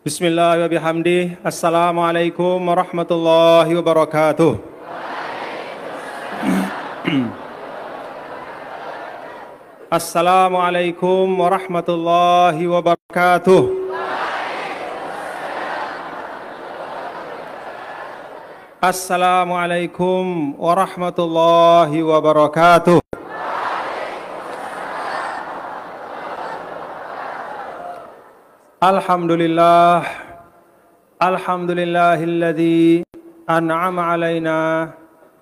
Bismillah wa bihamdih. Assalamualaikum warahmatullahi wabarakatuh. Assalamualaikum warahmatullahi wabarakatuh. Assalamualaikum warahmatullahi wabarakatuh. Alhamdulillah, alhamdulillahilladzi an'ama alaina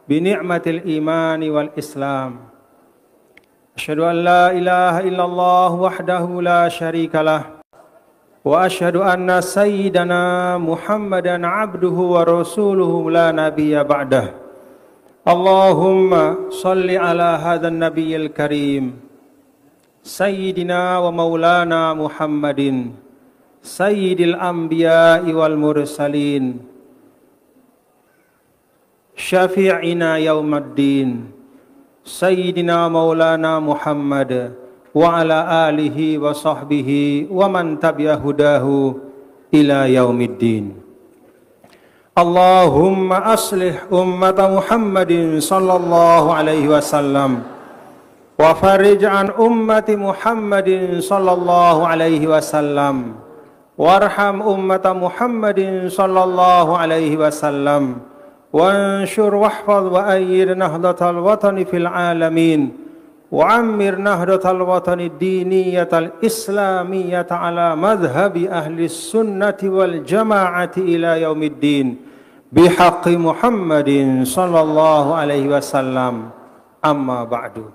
bi ni'matil imani wal islam. Asyhadu an la ilaha illallah wahdahu la syarikalah wa asyhadu anna sayyidana Muhammadan abduhu wa rasuluhu la nabiyya ba'dah. Allahumma shalli ala hadzal nabiyil karim sayyidina wa maulana Muhammadin Sayyidil Anbiya'i wal Mursalin Syafi'ina yaumaddin Sayyidina Maulana Muhammad wa ala alihi wa sahbihi wa man tabi'a hudahu ila yaumiddin. Allahumma aslih ummata Muhammadin sallallahu alaihi wasallam wa farij an ummati Muhammadin sallallahu alaihi wasallam warham ummata Muhammadin sallallahu alaihi wasallam wanshur wahfaz wa ayyid nahdatal watani fil alamin wa ammir nahdatal watani diniyatal islamiyata ala madhhabi ahli sunnati wal jama'ati ila yaumiddin bihaqqi Muhammadin sallallahu alaihi wasallam. Amma ba'du.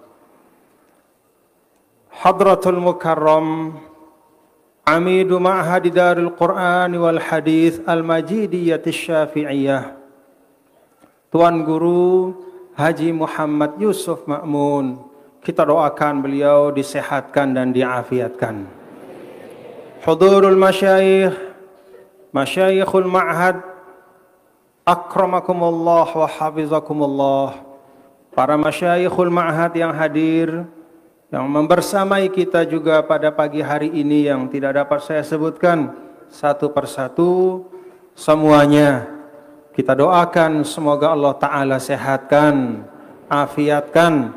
Hadratul mukarram Amidu Ma'hadi Darul Quran wal Hadith Al-Majidiyyati Syafi'iyah, Tuan Guru Haji Muhammad Yusuf Ma'mun, kita doakan beliau disehatkan dan diafiatkan. Hudurul masyayikh, masyayikhul ma'had, akramakumullah wa hafizakumullah. Para masyayikhul ma'had yang hadir, yang membersamai kita juga pada pagi hari ini yang tidak dapat saya sebutkan satu persatu, semuanya kita doakan semoga Allah Ta'ala sehatkan, afiatkan,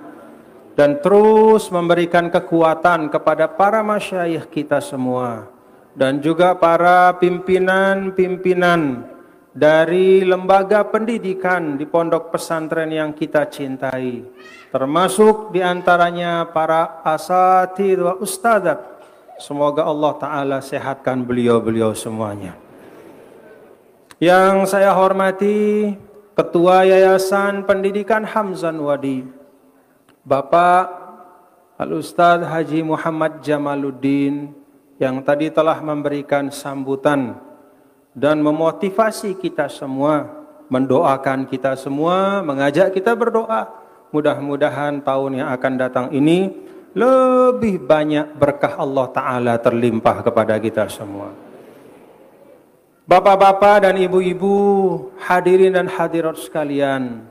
dan terus memberikan kekuatan kepada para masyayikh kita semua, dan juga para pimpinan-pimpinan dari lembaga pendidikan di pondok pesantren yang kita cintai, termasuk diantaranya para asatidz wa ustadzat. Semoga Allah Ta'ala sehatkan beliau-beliau semuanya. Yang saya hormati Ketua Yayasan Pendidikan Hamzan Wadi, Bapak Al-Ustadz Haji Muhammad Jamaluddin, yang tadi telah memberikan sambutan dan memotivasi kita semua, mendoakan kita semua, mengajak kita berdoa. Mudah-mudahan tahun yang akan datang ini lebih banyak berkah Allah Ta'ala terlimpah kepada kita semua. Bapak-bapak dan ibu-ibu, hadirin dan hadirat sekalian,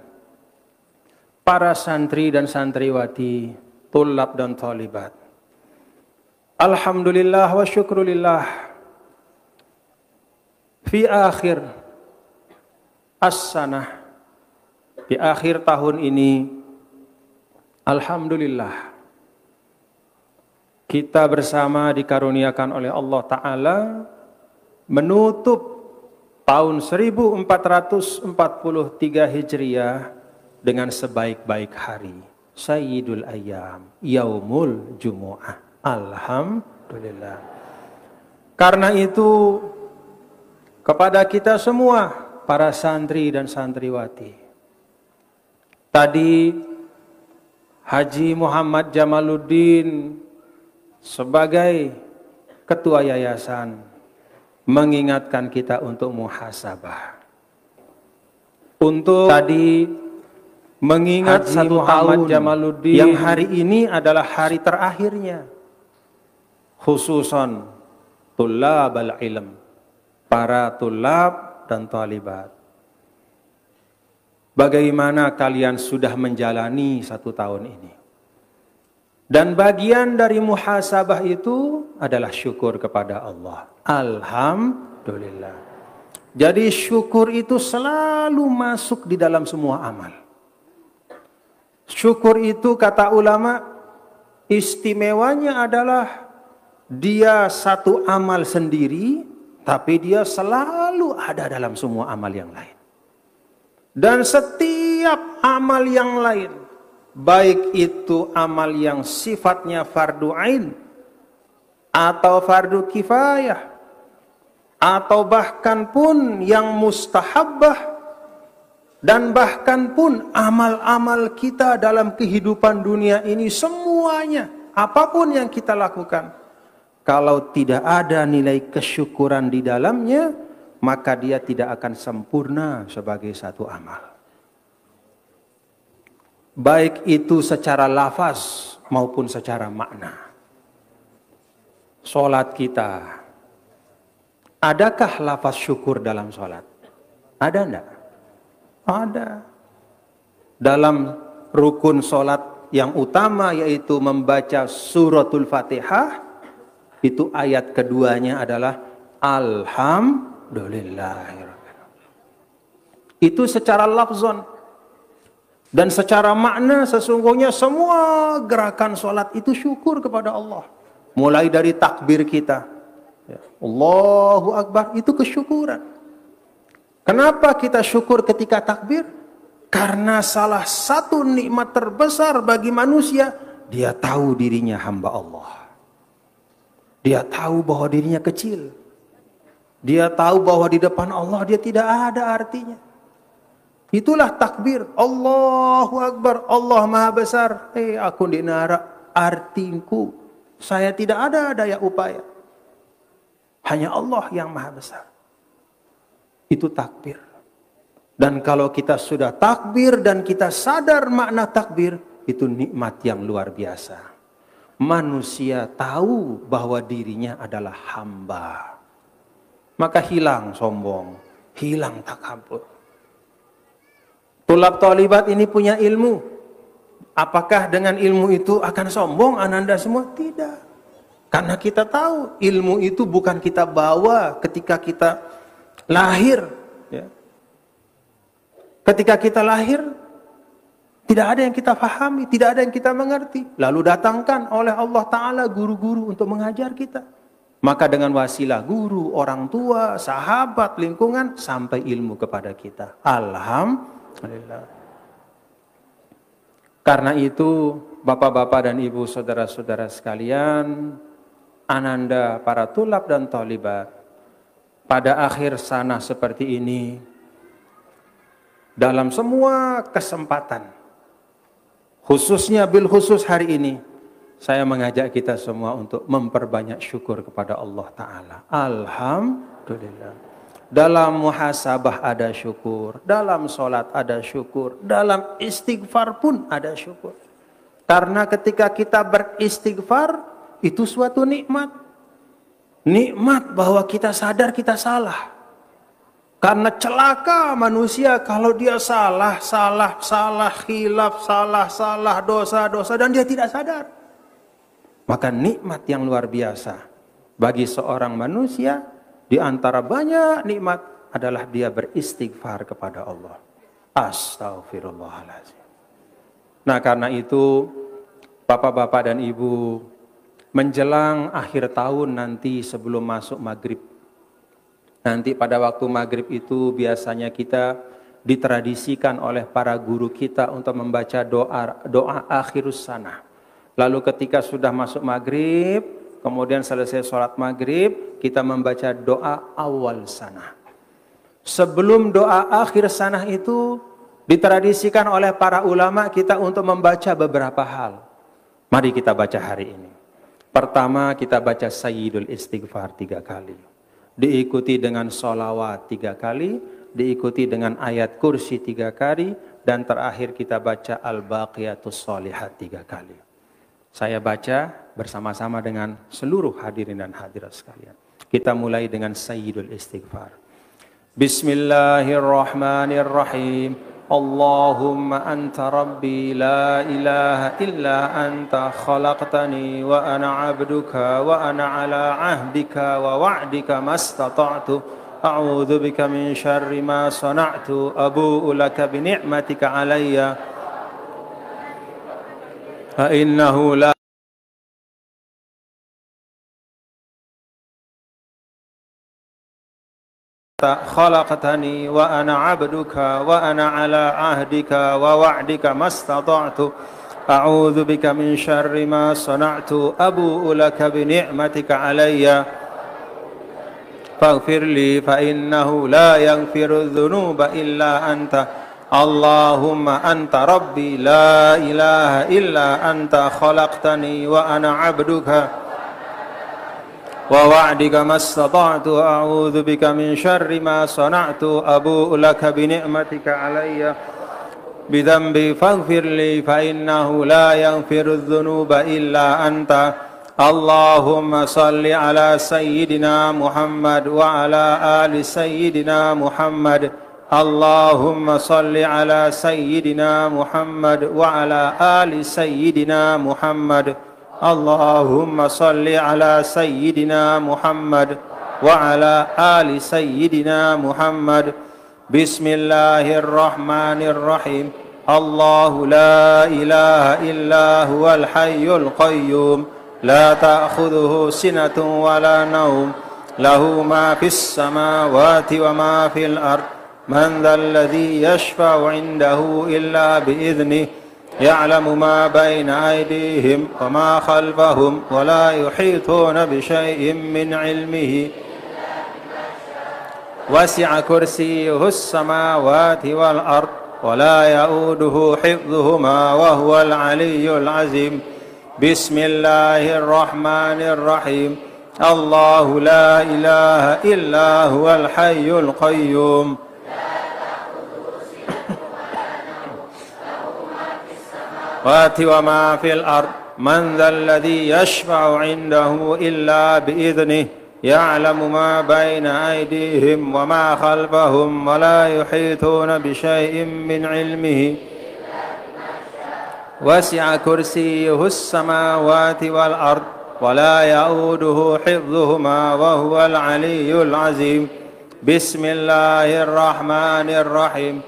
para santri dan santriwati, tulab dan thalibat, alhamdulillah wa syukrulillah. Fi akhir as-sanah, di akhir tahun ini, alhamdulillah kita bersama dikaruniakan oleh Allah Ta'ala menutup tahun 1443 Hijriah dengan sebaik-baik hari, Sayyidul Ayyam, Yaumul Jumu'ah. Alhamdulillah. Karena itu, kepada kita semua, para santri dan santriwati, tadi Haji Muhammad Jamaluddin sebagai ketua yayasan mengingatkan kita untuk muhasabah, untuk tadi mengingat Haji satu Muhammad tahun Jamaluddin yang hari ini adalah hari terakhirnya, khususan tulabal ilm, para tulab dan talibat. Bagaimana kalian sudah menjalani satu tahun ini? Dan bagian dari muhasabah itu adalah syukur kepada Allah. Alhamdulillah. Jadi syukur itu selalu masuk di dalam semua amal. Syukur itu kata ulama, istimewanya adalah dia satu amal sendiri, tapi dia selalu ada dalam semua amal yang lain. Dan setiap amal yang lain, baik itu amal yang sifatnya fardu ain atau fardu kifayah atau bahkan pun yang mustahabbah, dan bahkan pun amal-amal kita dalam kehidupan dunia ini semuanya, apapun yang kita lakukan, kalau tidak ada nilai kesyukuran di dalamnya, maka dia tidak akan sempurna sebagai satu amal. Baik itu secara lafaz maupun secara makna. Salat kita, adakah lafaz syukur dalam salat? Ada enggak? Ada. Dalam rukun salat yang utama yaitu membaca suratul Fatihah, itu ayat keduanya adalah Alhamdulillahirabbil alamin. Itu secara lafzon. Dan secara makna sesungguhnya semua gerakan salat itu syukur kepada Allah. Mulai dari takbir kita, Allahu Akbar, itu kesyukuran. Kenapa kita syukur ketika takbir? Karena salah satu nikmat terbesar bagi manusia, dia tahu dirinya hamba Allah. Dia tahu bahwa dirinya kecil. Dia tahu bahwa di depan Allah dia tidak ada artinya. Itulah takbir. Allahu Akbar, Allah Maha Besar. Aku dinara artinku. Saya tidak ada daya upaya. Hanya Allah yang Maha Besar. Itu takbir. Dan kalau kita sudah takbir dan kita sadar makna takbir, itu nikmat yang luar biasa. Manusia tahu bahwa dirinya adalah hamba. Maka hilang sombong, hilang takabur. Tulab talibat ini punya ilmu. Apakah dengan ilmu itu akan sombong ananda semua? Tidak. Karena kita tahu ilmu itu bukan kita bawa ketika kita lahir. Ya. Ketika kita lahir, tidak ada yang kita pahami, tidak ada yang kita mengerti. Lalu datangkan oleh Allah Ta'ala guru-guru untuk mengajar kita. Maka dengan wasilah guru, orang tua, sahabat, lingkungan, sampai ilmu kepada kita. Alhamdulillah. Karena itu, bapak-bapak dan ibu, saudara-saudara sekalian, ananda para tulab dan talibat, pada akhir sana seperti ini, dalam semua kesempatan, khususnya bil khusus hari ini, saya mengajak kita semua untuk memperbanyak syukur kepada Allah Ta'ala. Alhamdulillah. Dalam muhasabah ada syukur, dalam sholat ada syukur, dalam istighfar pun ada syukur. Karena ketika kita beristighfar, itu suatu nikmat. Nikmat bahwa kita sadar kita salah. Karena celaka manusia kalau dia salah, khilaf, salah, dosa, dan dia tidak sadar. Maka nikmat yang luar biasa bagi seorang manusia, di antara banyak nikmat adalah dia beristighfar kepada Allah. Astaghfirullahaladzim. Nah karena itu, bapak-bapak dan ibu, menjelang akhir tahun nanti sebelum masuk maghrib, nanti pada waktu maghrib itu biasanya kita ditradisikan oleh para guru kita untuk membaca doa akhirus sanah. Lalu ketika sudah masuk maghrib, kemudian selesai sholat maghrib, kita membaca doa awal sanah. Sebelum doa akhir sanah itu, ditradisikan oleh para ulama kita untuk membaca beberapa hal. Mari kita baca hari ini. Pertama, kita baca Sayyidul Istighfar 3 kali. Diikuti dengan sholawat 3 kali, diikuti dengan ayat kursi 3 kali, dan terakhir kita baca Al-Baqiyatus Shalihat 3 kali. Saya baca bersama-sama dengan seluruh hadirin dan hadirat sekalian. Kita mulai dengan Sayyidul Istighfar. Bismillahirrahmanirrahim. Allahumma anta rabbi la ilaha illa anta khalaqtani wa ana 'abduka wa ana 'ala 'ahdika wa wa'dika mastata'tu a'udzu bika min syarri ma sana'tu abu'u laka bi ni'matika 'alayya fa innahu la khalaqtani wa ana 'abduka wa ana 'ala 'ahdika wa wa'dika mastata'tu a'udzu bika min syarri ma sana'tu abu'u laka bi ni'matika 'alayya faghfir li fa innahu la yaghfiru dzunuba illa anta Allahumma anta rabbi la ilaha illa anta khalaqtani wa ana 'abduka wa wa'dika mastata'tu a'udzu bika min syarri ma sana'tu abu'u laka bi ni'matika 'alayya bi dhanbi faghfir li fa innahu la yaghfiru dzunuba illa anta Allahumma salli ala sayyidina Muhammad wa ala ali sayyidina Muhammad Allahumma salli ala sayyidina Muhammad wa ala ali sayyidina Muhammad Allahumma salli ala sayyidina Muhammad wa ala ali sayyidina Muhammad Bismillahirrahmanirrahim Allahu la ilaha illa huwal hayyul qayyum la ta'khudhuhu sinatun wa la nawm lahu ma fis samawati wa ma fil ard man dhal ladzi yashfa'u 'indahu illa bi idhnihi يعلم ما بين أيديهم وما خلفهم ولا يحيطون بشيء من علمه وسع كرسيه السماوات والأرض ولا يؤوده حفظهما وهو العلي العظيم بسم الله الرحمن الرحيم الله لا إله إلا هو الحي القيوم وما في الأرض من ذا الذي يشفع عنده إلا بإذنه يعلم ما بين أيديهم وما خلفهم ولا يحيطون بشيء من علمه وسع كرسيه السماوات والأرض ولا يؤوده حفظهما وهو العلي العظيم بسم الله الرحمن الرحيم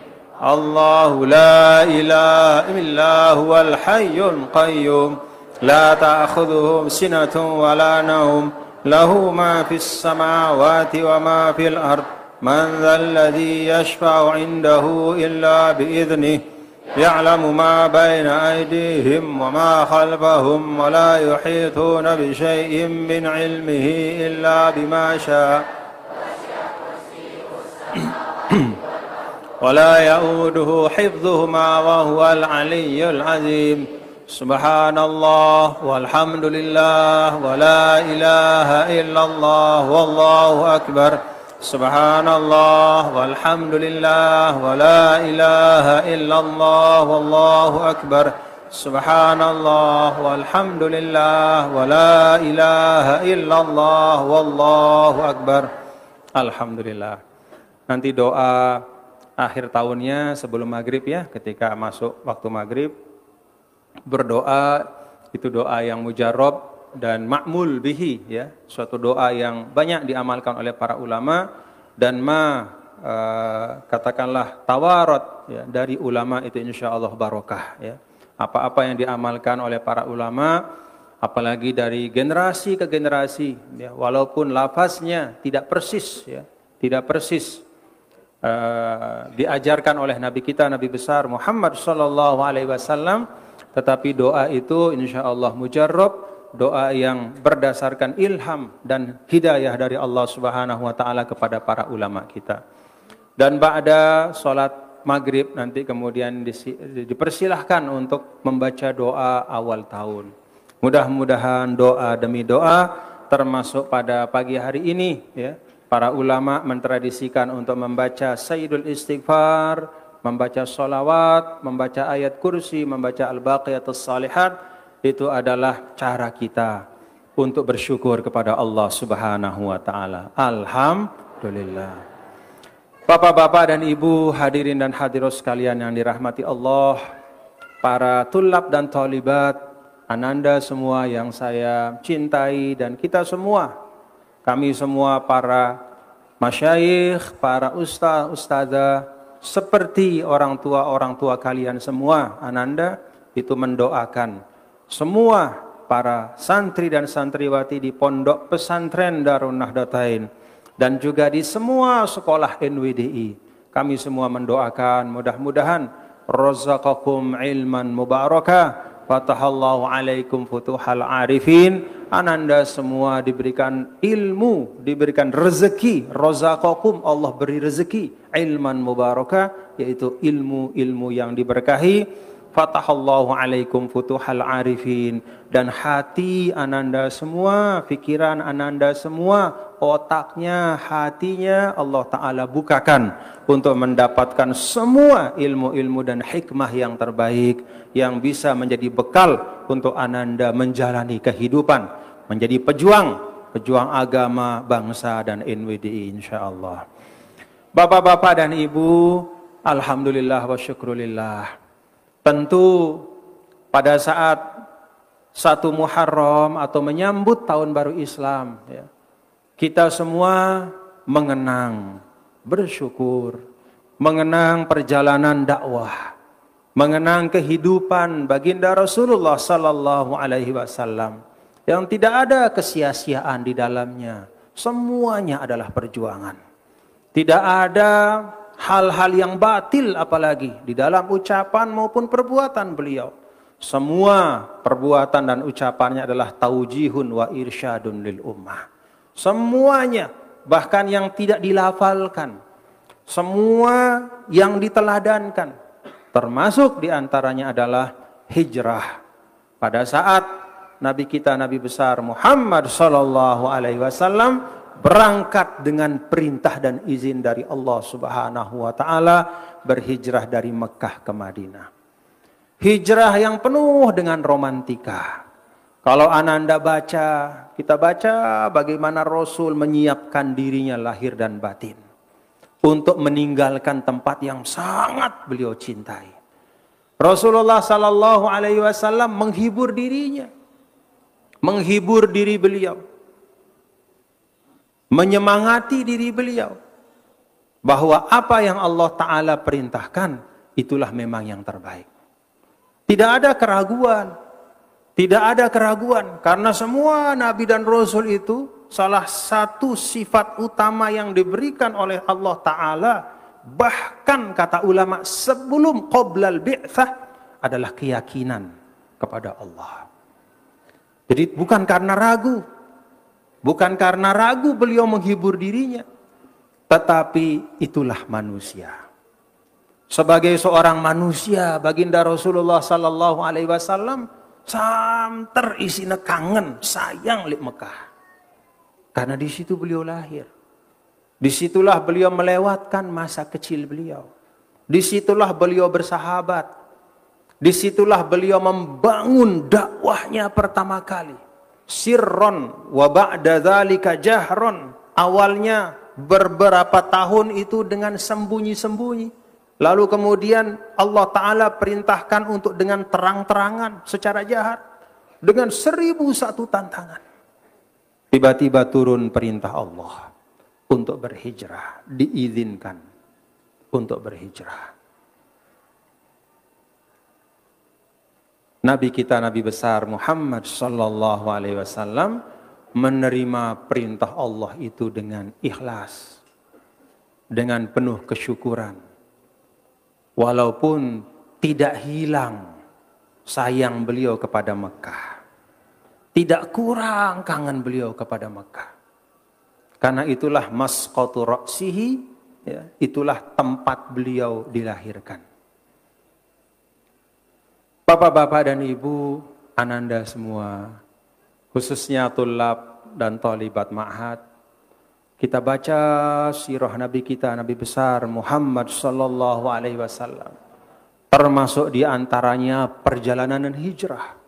الله لا إله إلا هو الحي القيوم لا تأخذه سنة ولا نوم له ما في السماوات وما في الأرض من ذا الذي يشفع عنده إلا بإذنه يعلم ما بين أيديهم وما خلفهم ولا يحيطون بشيء من علمه إلا بما شاء ولا يؤوده حفظهما وهو العلي العظيم سبحان الله والحمد لله ولا إله إلا الله والله أكبر سبحان الله والحمد لله ولا إله إلا الله والله أكبر سبحان الله والحمد لله ولا إله إلا الله والله أكبر Alhamdulillah. Nanti doa akhir tahunnya sebelum maghrib ya, ketika masuk waktu maghrib berdoa, itu doa yang mujarab dan ma'mul bihi ya, suatu doa yang banyak diamalkan oleh para ulama dan katakanlah tawarat ya, dari ulama itu insyaallah barokah ya. Apa-apa yang diamalkan oleh para ulama, apalagi dari generasi ke generasi ya, walaupun lafaznya tidak persis ya, tidak persis diajarkan oleh Nabi kita, Nabi besar Muhammad sallallahu alaihi wasallam, tetapi doa itu insyaallah mujarrab, doa yang berdasarkan ilham dan hidayah dari Allah Subhanahu wa taala kepada para ulama kita. Dan ba'da salat maghrib nanti kemudian dipersilahkan untuk membaca doa awal tahun. Mudah-mudahan doa demi doa, termasuk pada pagi hari ini ya, para ulama mentradisikan untuk membaca Sayyidul Istighfar, membaca sholawat, membaca ayat kursi, membaca Al-Baqiyatus Shalihat. Itu adalah cara kita untuk bersyukur kepada Allah Subhanahu wa taala. Alhamdulillah. Bapak-bapak dan ibu, hadirin dan hadirat sekalian yang dirahmati Allah, para tulab dan talibat, ananda semua yang saya cintai dan kita semua, kami semua para masyayikh, para ustaz, ustazah, seperti orang tua kalian semua, ananda itu mendoakan semua para santri dan santriwati di pondok pesantren Darun Nahdlatain dan juga di semua sekolah NWDI. Kami semua mendoakan mudah-mudahan razaqakum ilman mubarakah, fatahallahu alaikum futuhal arifin. Ananda semua diberikan ilmu, diberikan rezeki. Razaqakum, Allah beri rezeki, ilman mubarakah, yaitu ilmu-ilmu yang diberkahi. Fatahallahu alaikum futuhal arifin, dan hati ananda semua, pikiran ananda semua, otaknya, hatinya Allah Ta'ala bukakan untuk mendapatkan semua ilmu-ilmu dan hikmah yang terbaik yang bisa menjadi bekal untuk ananda menjalani kehidupan, menjadi pejuang agama, bangsa dan NWDI insyaallah. Bapak-bapak dan ibu, alhamdulillah wa syukrulillah. Tentu pada saat 1 Muharram atau menyambut tahun baru Islam, ya, kita semua mengenang, bersyukur, mengenang perjalanan dakwah, mengenang kehidupan baginda Rasulullah sallallahu alaihi wasallam yang tidak ada kesia-siaan di dalamnya. Semuanya adalah perjuangan. Tidak ada hal-hal yang batil apalagi di dalam ucapan maupun perbuatan beliau. Semua perbuatan dan ucapannya adalah taujihun wa irsyadun lil ummah. Semuanya, bahkan yang tidak dilafalkan, semua yang diteladankan, termasuk diantaranya adalah hijrah. Pada saat Nabi kita, Nabi besar Muhammad sallallahu alaihi wasallam berangkat dengan perintah dan izin dari Allah Subhanahu wa taala, berhijrah dari Mekah ke Madinah. Hijrah yang penuh dengan romantika. Kalau ananda baca, kita baca bagaimana Rasul menyiapkan dirinya lahir dan batin untuk meninggalkan tempat yang sangat beliau cintai. Rasulullah sallallahu alaihi wasallam menghibur dirinya, menghibur diri beliau, menyemangati diri beliau bahwa apa yang Allah Ta'ala perintahkan itulah memang yang terbaik. Tidak ada keraguan, tidak ada keraguan, karena semua Nabi dan Rasul itu salah satu sifat utama yang diberikan oleh Allah Ta'ala, bahkan kata ulama sebelum qoblal bi'tsah, adalah keyakinan kepada Allah. Jadi bukan karena ragu, bukan karena ragu beliau menghibur dirinya, tetapi itulah manusia. Sebagai seorang manusia, baginda Rasulullah sallallahu alaihi wasallam santer isine kangen, sayang li Mekah. Karena di situ beliau lahir. Disitulah beliau melewatkan masa kecil beliau. Disitulah beliau bersahabat. Disitulah beliau membangun dakwahnya pertama kali. Sirron wa ba'da dzalika jahron. Awalnya beberapa tahun itu dengan sembunyi-sembunyi. Lalu kemudian Allah Ta'ala perintahkan untuk dengan terang-terangan secara jahat. Dengan 1001 tantangan. Tiba-tiba turun perintah Allah untuk berhijrah. Diizinkan untuk berhijrah. Nabi kita, Nabi besar Muhammad sallallahu alaihi wasallam menerima perintah Allah itu dengan ikhlas, dengan penuh kesyukuran. Walaupun tidak hilang sayang beliau kepada Mekah, tidak kurang kangen beliau kepada Mekah. Karena itulah masqatu ra'sihi, ya, itulah tempat beliau dilahirkan. Bapak-bapak dan ibu, ananda semua, khususnya tulab dan talibat ma'had, kita baca sirah Nabi kita, Nabi besar Muhammad sallallahu alaihi wasallam. Termasuk di antaranya perjalanan dan hijrah.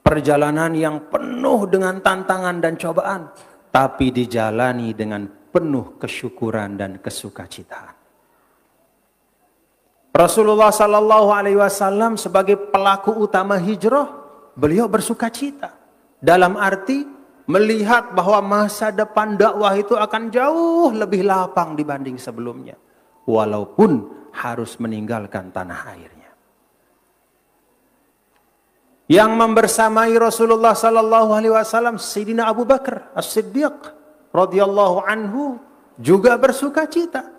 Perjalanan yang penuh dengan tantangan dan cobaan, tapi dijalani dengan penuh kesyukuran dan kesukacitaan. Rasulullah sallallahu alaihi wasallam sebagai pelaku utama hijrah, beliau bersukacita. Dalam arti melihat bahwa masa depan dakwah itu akan jauh lebih lapang dibanding sebelumnya. Walaupun harus meninggalkan tanah airnya. Yang membersamai Rasulullah sallallahu alaihi wasallam Sayyidina Abu Bakar As-Siddiq radhiyallahu anhu juga bersukacita.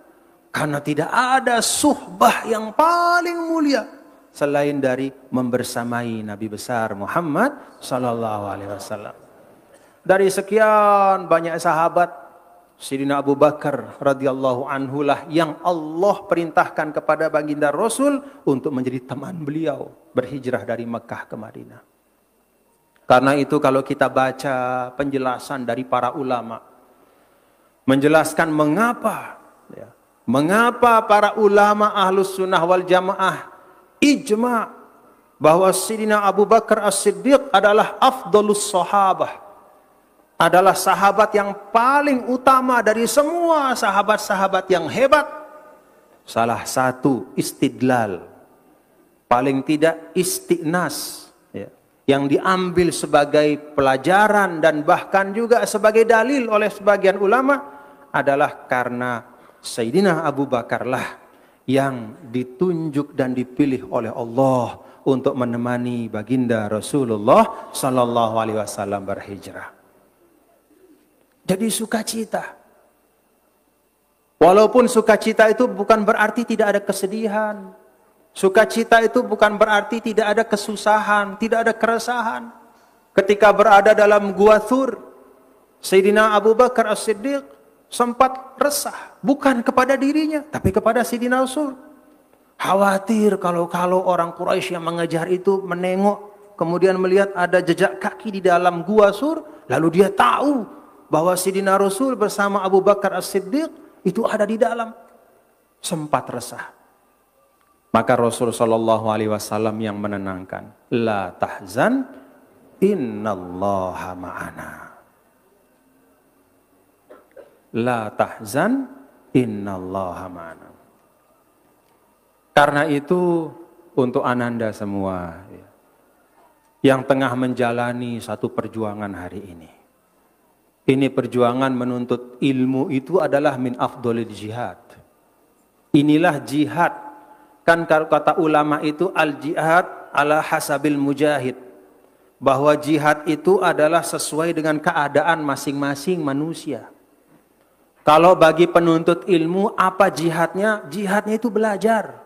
Karena tidak ada suhbah yang paling mulia selain dari membersamai Nabi besar Muhammad sallallahu alaihi wasallam. Dari sekian banyak sahabat, Sayyidina Abu Bakar radhiyallahu anhu lah yang Allah perintahkan kepada baginda Rasul untuk menjadi teman beliau berhijrah dari Mekah ke Madinah. Karena itu kalau kita baca penjelasan dari para ulama menjelaskan mengapa para ulama Ahlus Sunnah wal Jamaah ijma' bahwa Sayyidina Abu Bakar As-Siddiq adalah afdalus sahabah, adalah sahabat yang paling utama dari semua sahabat-sahabat yang hebat. Salah satu istidlal, paling tidak istiqnas, yang diambil sebagai pelajaran dan bahkan juga sebagai dalil oleh sebagian ulama adalah karena Sayyidina Abu Bakarlah yang ditunjuk dan dipilih oleh Allah untuk menemani baginda Rasulullah sallallahu alaihi wasallam berhijrah. Jadi sukacita. Walaupun sukacita itu bukan berarti tidak ada kesedihan. Sukacita itu bukan berarti tidak ada kesusahan, tidak ada keresahan. Ketika berada dalam Gua Thur, Sayyidina Abu Bakar As-Siddiq sempat resah, bukan kepada dirinya, tapi kepada Sayyidina Rasul. Khawatir kalau orang Quraisy yang mengejar itu menengok, kemudian melihat ada jejak kaki di dalam Gua Thur, lalu dia tahu bahwa Sayyidina Rasul bersama Abu Bakar As-Siddiq itu ada di dalam. Sempat resah. Maka Rasul sallallahu alaihi wasallam yang menenangkan, la tahzan innallaha ma'ana. La tahzan innallaha ma'ana. Karena itu untuk ananda semua yang tengah menjalani satu perjuangan hari ini. Ini perjuangan menuntut ilmu itu adalah min afdolil jihad. Inilah jihad. Kan kata ulama itu al-jihad ala hasabil mujahid. Bahwa jihad itu adalah sesuai dengan keadaan masing-masing manusia. Kalau bagi penuntut ilmu, apa jihadnya? Jihadnya itu belajar.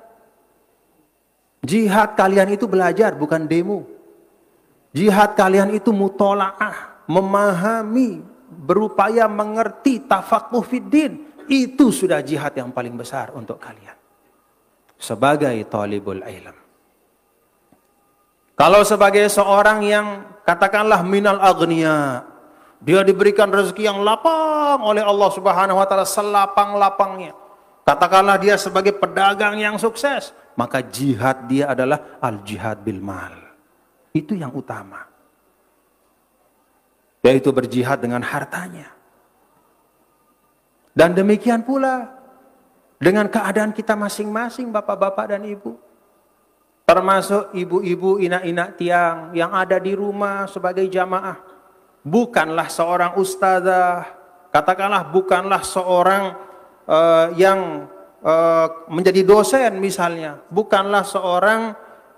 Jihad kalian itu belajar, bukan demo. Jihad kalian itu mutola'ah, memahami, berupaya mengerti tafaqquh fiddin. Itu sudah jihad yang paling besar untuk kalian. Sebagai talibul ilm. Kalau sebagai seorang yang katakanlah minal agniya, dia diberikan rezeki yang lapang oleh Allah Subhanahu wa taala, selapang-lapangnya. Katakanlah dia sebagai pedagang yang sukses, maka jihad dia adalah al-jihad bil mal. Itu yang utama. Yaitu berjihad dengan hartanya. Dan demikian pula dengan keadaan kita masing-masing, bapak-bapak dan ibu. Termasuk ibu-ibu, inak-inak tiang yang ada di rumah sebagai jamaah. Bukanlah seorang ustazah, katakanlah bukanlah seorang yang menjadi dosen misalnya. Bukanlah seorang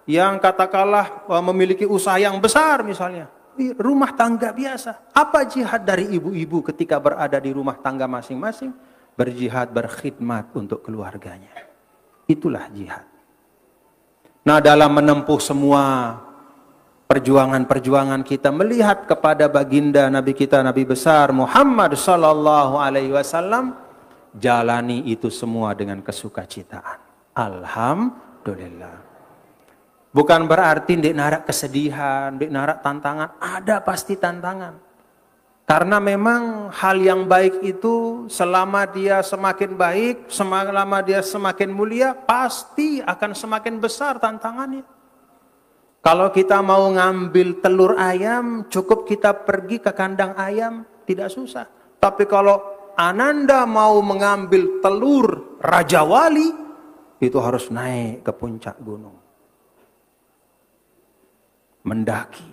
yang katakanlah memiliki usaha yang besar misalnya. Rumah tangga biasa. Apa jihad dari ibu-ibu ketika berada di rumah tangga masing-masing? Berjihad, berkhidmat untuk keluarganya. Itulah jihad. Nah, dalam menempuh semua perjuangan-perjuangan kita melihat kepada baginda Nabi kita, Nabi besar Muhammad sallallahu alaihi wasallam, jalani itu semua dengan kesukacitaan. Alhamdulillah. Bukan berarti ndik narak kesedihan, ndik narak tantangan, ada pasti tantangan. Karena memang hal yang baik itu selama dia semakin baik, selama dia semakin mulia, pasti akan semakin besar tantangannya. Kalau kita mau ngambil telur ayam, cukup kita pergi ke kandang ayam, tidak susah. Tapi kalau Ananda mau mengambil telur Raja Wali, itu harus naik ke puncak gunung. Mendaki.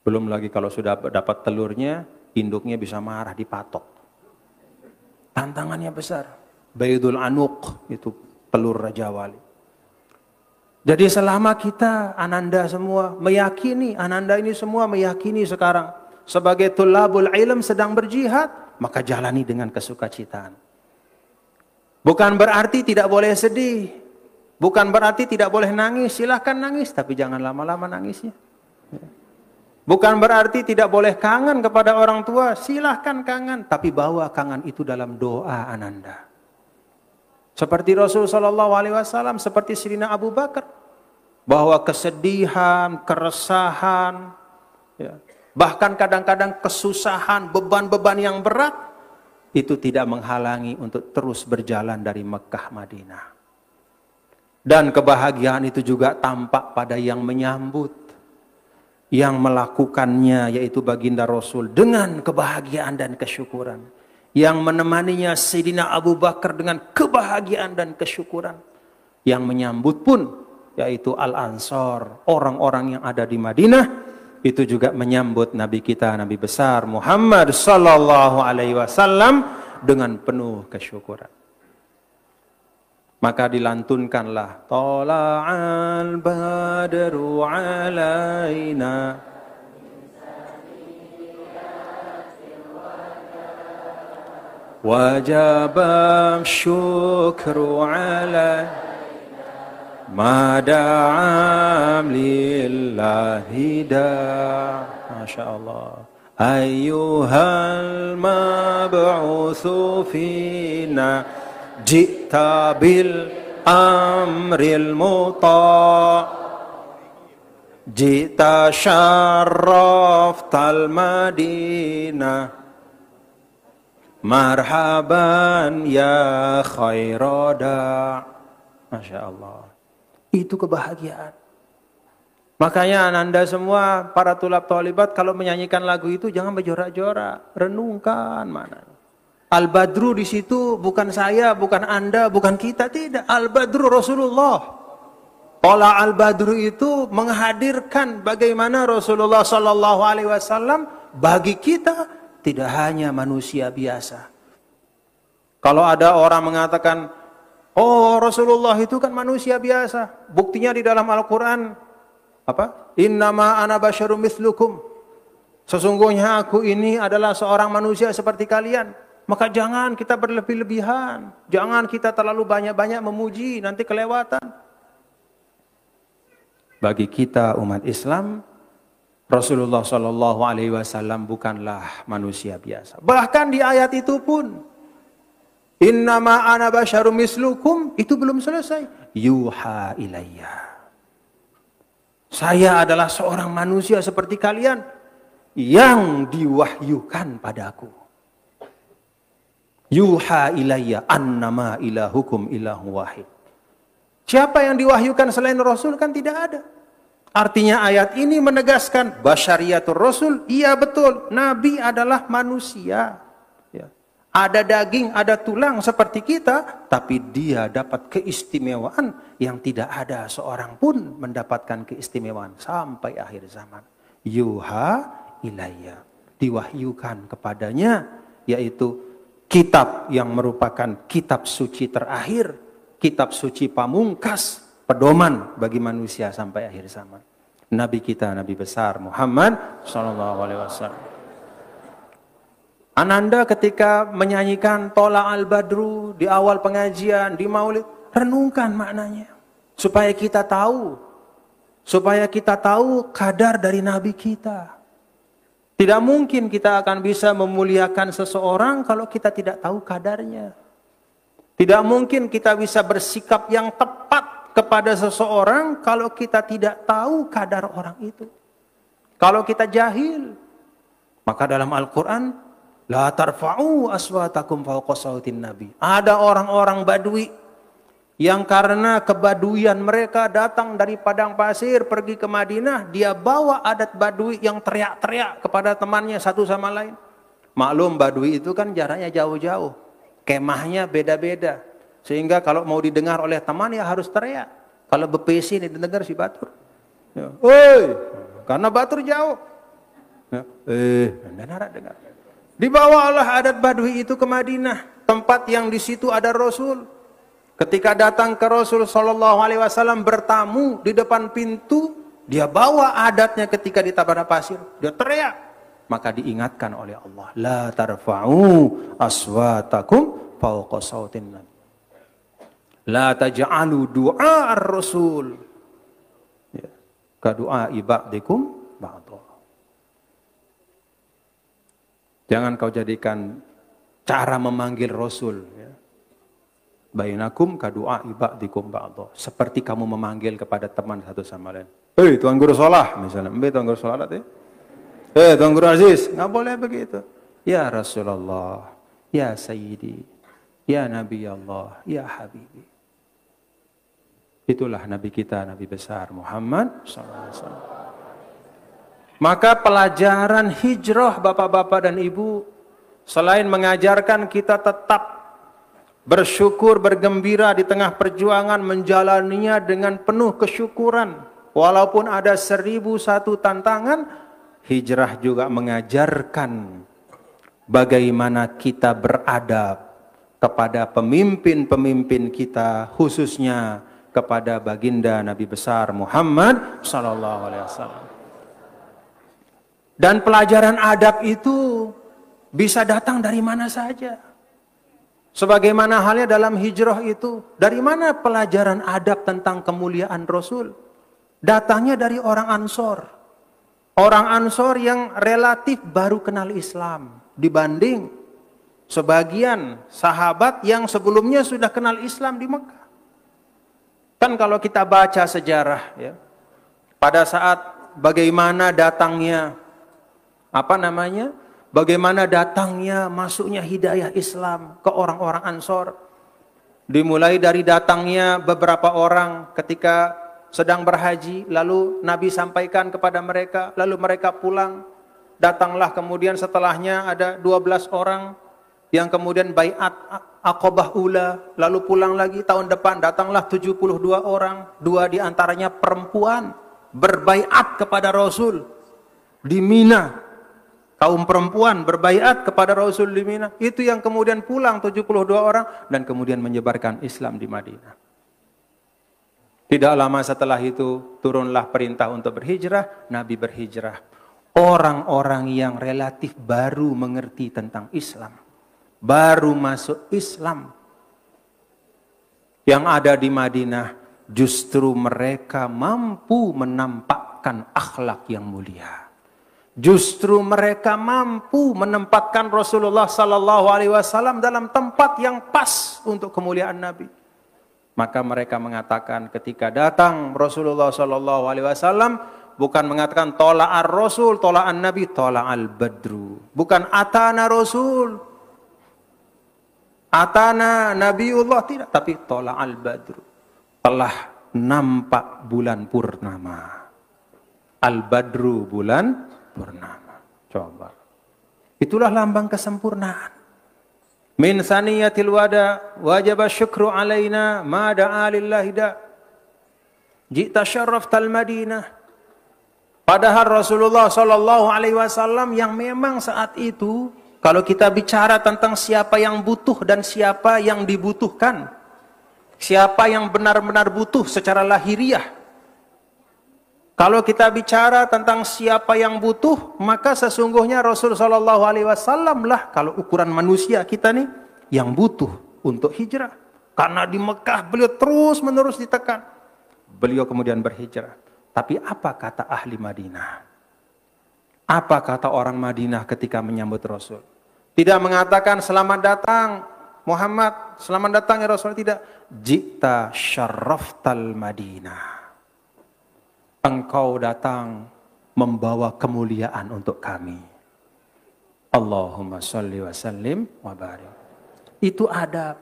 Belum lagi kalau sudah dapat telurnya, induknya bisa marah, dipatok. Tantangannya besar. Baydul Anuq, itu telur Raja Wali. Jadi selama kita, Ananda semua meyakini, Ananda ini semua meyakini sekarang, sebagai tulabul ilm sedang berjihad, maka jalani dengan kesukacitaan. Bukan berarti tidak boleh sedih, bukan berarti tidak boleh nangis, silahkan nangis, tapi jangan lama-lama nangisnya. Bukan berarti tidak boleh kangen kepada orang tua, silahkan kangen, tapi bawa kangen itu dalam doa Ananda. Seperti Rasulullah SAW, seperti Sayyidina Abu Bakar, bahwa kesedihan, keresahan, ya, bahkan kadang-kadang kesusahan, beban-beban yang berat, itu tidak menghalangi untuk terus berjalan dari Mekah Madinah. Dan kebahagiaan itu juga tampak pada yang menyambut, yang melakukannya, yaitu baginda Rasul, dengan kebahagiaan dan kesyukuran. Yang menemaninya Sayyidina Abu Bakar dengan kebahagiaan dan kesyukuran. Yang menyambut pun, yaitu Al-Ansar, orang-orang yang ada di Madinah, itu juga menyambut Nabi kita, Nabi besar Muhammad sallallahu alaihi wasallam dengan penuh kesyukuran. Maka dilantunkanlah Tala'al badru alaina wajaba syukru alaina mada'am lillahi da'. Masya Allah. Ayyuhal mab'uthu fina ji'ta bil amril muta' ji'ta syarraftal madinah marhaban ya khairada'. Masya Allah. Itu kebahagiaan. Makanya Ananda semua, para tulab talibat, kalau menyanyikan lagu itu jangan berjorak-jorak, renungkan mana. Al-Badru di situ bukan saya, bukan Anda, bukan kita, tidak. Al-Badru Rasulullah. Olah Al-Badru itu menghadirkan bagaimana Rasulullah sallallahu alaihi wasallam bagi kita tidak hanya manusia biasa. Kalau ada orang mengatakan, oh Rasulullah itu kan manusia biasa. Buktinya di dalam Al-Quran. Apa? Innama ana basyarum mithlukum. Sesungguhnya aku ini adalah seorang manusia seperti kalian. Maka jangan kita berlebih-lebihan. Jangan kita terlalu banyak-banyak memuji. Nanti kelewatan. Bagi kita umat Islam, Rasulullah SAW bukanlah manusia biasa. Bahkan di ayat itu pun, innama ana basyarum mislukum, itu belum selesai. Yuha ilayya. Saya adalah seorang manusia seperti kalian yang diwahyukan padaku. Yuha ilayya annama ilahukum ilahu wahid. Siapa yang diwahyukan selain Rasul kan tidak ada. Artinya ayat ini menegaskan basyariyatul Rasul, iya betul, Nabi adalah manusia. Ada daging, ada tulang seperti kita, tapi dia dapat keistimewaan yang tidak ada seorang pun mendapatkan keistimewaan sampai akhir zaman. Yuha ilayya, diwahyukan kepadanya, yaitu kitab yang merupakan kitab suci terakhir, kitab suci pamungkas, pedoman bagi manusia sampai akhir zaman. Nabi kita, Nabi besar Muhammad sallallahu alaihi wasallam. Ananda ketika menyanyikan Tola al-Badru di awal pengajian, di maulid, renungkan maknanya. Supaya kita tahu kadar dari Nabi kita. Tidak mungkin kita akan bisa memuliakan seseorang kalau kita tidak tahu kadarnya. Tidak mungkin kita bisa bersikap yang tepat kepada seseorang kalau kita tidak tahu kadar orang itu. Kalau kita jahil, maka dalam Al-Quran, la tarfa'u aswatakum fawqa sautin nabi. Ada orang-orang Badui yang karena kebaduian mereka datang dari padang pasir pergi ke Madinah, dia bawa adat Badui yang teriak-teriak kepada temannya satu sama lain. Maklum Badui itu kan jaraknya jauh-jauh. Kemahnya beda-beda. Sehingga kalau mau didengar oleh teman ya harus teriak. Kalau bepesi ini didengar si Batur. Ya, oi, karena Batur jauh. Ya, dengar. Dibawalah adat Badui itu ke Madinah, tempat yang di situ ada Rasul. Ketika datang ke Rasul sallallahu alaihi wasallam bertamu di depan pintu, dia bawa adatnya ketika di tabana pasir, dia teriak. Maka diingatkan oleh Allah, la tarfa'u aswatakum fawqa sautin nabi. La taj'alu du'a ar-rasul ya, ka du'a ba'dikum ba'dha. Jangan kau jadikan cara memanggil Rasul ya, bainakum ka du'a ba'dikum ba'dha, seperti kamu memanggil kepada teman satu sama lain. Hei Tuan Guru Salah misalnya, Tuan Guru Salah ya. Tuan Guru Aziz, nggak boleh begitu. Ya Rasulullah, ya Sayyidi, ya Nabi Allah, ya Habibi. Itulah Nabi kita, Nabi besar Muhammad SAW. Maka pelajaran hijrah Bapak-bapak dan Ibu, selain mengajarkan kita tetap bersyukur, bergembira di tengah perjuangan, menjalaninya dengan penuh kesyukuran. Walaupun ada 1001 tantangan, hijrah juga mengajarkan bagaimana kita beradab kepada pemimpin-pemimpin kita, khususnya kepada baginda Nabi besar Muhammad sallallahu alaihi wasallam. Dan pelajaran adab itu bisa datang dari mana saja. Sebagaimana halnya dalam hijrah itu, dari mana pelajaran adab tentang kemuliaan Rasul? Datangnya dari orang Ansor. Orang Ansor yang relatif baru kenal Islam dibanding sebagian sahabat yang sebelumnya sudah kenal Islam di Mekah. Kan kalau kita baca sejarah ya, pada saat bagaimana datangnya bagaimana datangnya masuknya hidayah Islam ke orang-orang Ansor. Dimulai dari datangnya beberapa orang ketika sedang berhaji, lalu Nabi sampaikan kepada mereka, lalu mereka pulang. Datanglah kemudian setelahnya ada 12 orang yang kemudian baiat Aqabah Ula, lalu pulang lagi tahun depan datanglah 72 orang, 2 diantaranya perempuan berbaiat kepada Rasul di Mina. Kaum perempuan berbaiat kepada Rasul di Mina. Itu yang kemudian pulang 72 orang dan kemudian menyebarkan Islam di Madinah. Tidak lama setelah itu turunlah perintah untuk berhijrah, Nabi berhijrah. Orang-orang yang relatif baru mengerti tentang Islam, baru masuk Islam, yang ada di Madinah, justru mereka mampu menampakkan akhlak yang mulia. Justru mereka mampu menempatkan Rasulullah sallallahu alaihi wasallam dalam tempat yang pas untuk kemuliaan Nabi. Maka mereka mengatakan ketika datang Rasulullah sallallahu alaihi wasallam, bukan mengatakan tola'ar Rasul, tola'an Nabi, tola'al Badru. Bukan atana Rasul, atana Nabiullah, tidak, tapi tola'al Badru. Telah nampak bulan purnama. Al-Badru, bulan purnama. Coba. Itulah lambang kesempurnaan. Min saniyatil wada wajib syukru alaina ma da'a lillahi da. Jita syarraftal Madinah. Padahal Rasulullah sallallahu alaihi wasallam yang memang saat itu, kalau kita bicara tentang siapa yang butuh dan siapa yang dibutuhkan, siapa yang benar-benar butuh secara lahiriah, kalau kita bicara tentang siapa yang butuh, maka sesungguhnya Rasul sallallahu alaihi wasallam lah kalau ukuran manusia kita nih yang butuh untuk hijrah. Karena di Mekah beliau terus-menerus ditekan. Beliau kemudian berhijrah. Tapi apa kata ahli Madinah? Apa kata orang Madinah ketika menyambut Rasul? Tidak mengatakan selamat datang Muhammad, selamat datang ya Rasul, tidak. Jita syarraftal Madinah. Engkau datang membawa kemuliaan untuk kami. Allahumma sholli wa sallim wa barik. Itu adab.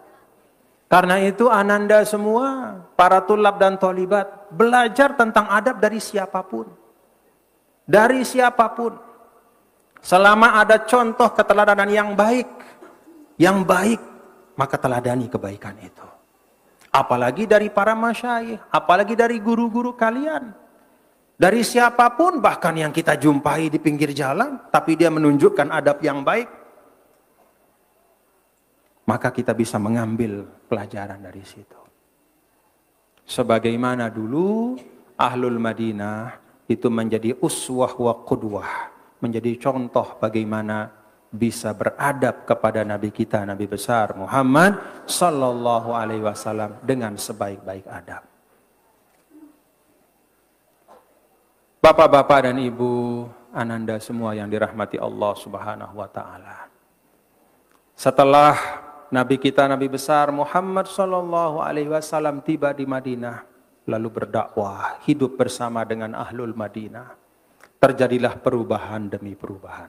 Karena itu ananda semua, para tulab dan tolibat, belajar tentang adab dari siapapun. Dari siapapun. Selama ada contoh keteladanan yang baik, maka teladani kebaikan itu. Apalagi dari para masyayikh, apalagi dari guru-guru kalian. Dari siapapun, bahkan yang kita jumpai di pinggir jalan, tapi dia menunjukkan adab yang baik, maka kita bisa mengambil pelajaran dari situ. Sebagaimana dulu Ahlul Madinah itu menjadi uswah wa qudwah, menjadi contoh bagaimana bisa beradab kepada Nabi kita, Nabi besar Muhammad sallallahu alaihi wasallam dengan sebaik-baik adab. Bapak-bapak dan ibu, ananda semua yang dirahmati Allah Subhanahu wa taala. Setelah Nabi kita, Nabi besar Muhammad sallallahu alaihi wasallam tiba di Madinah, lalu berdakwah, hidup bersama dengan Ahlul Madinah. Terjadilah perubahan demi perubahan.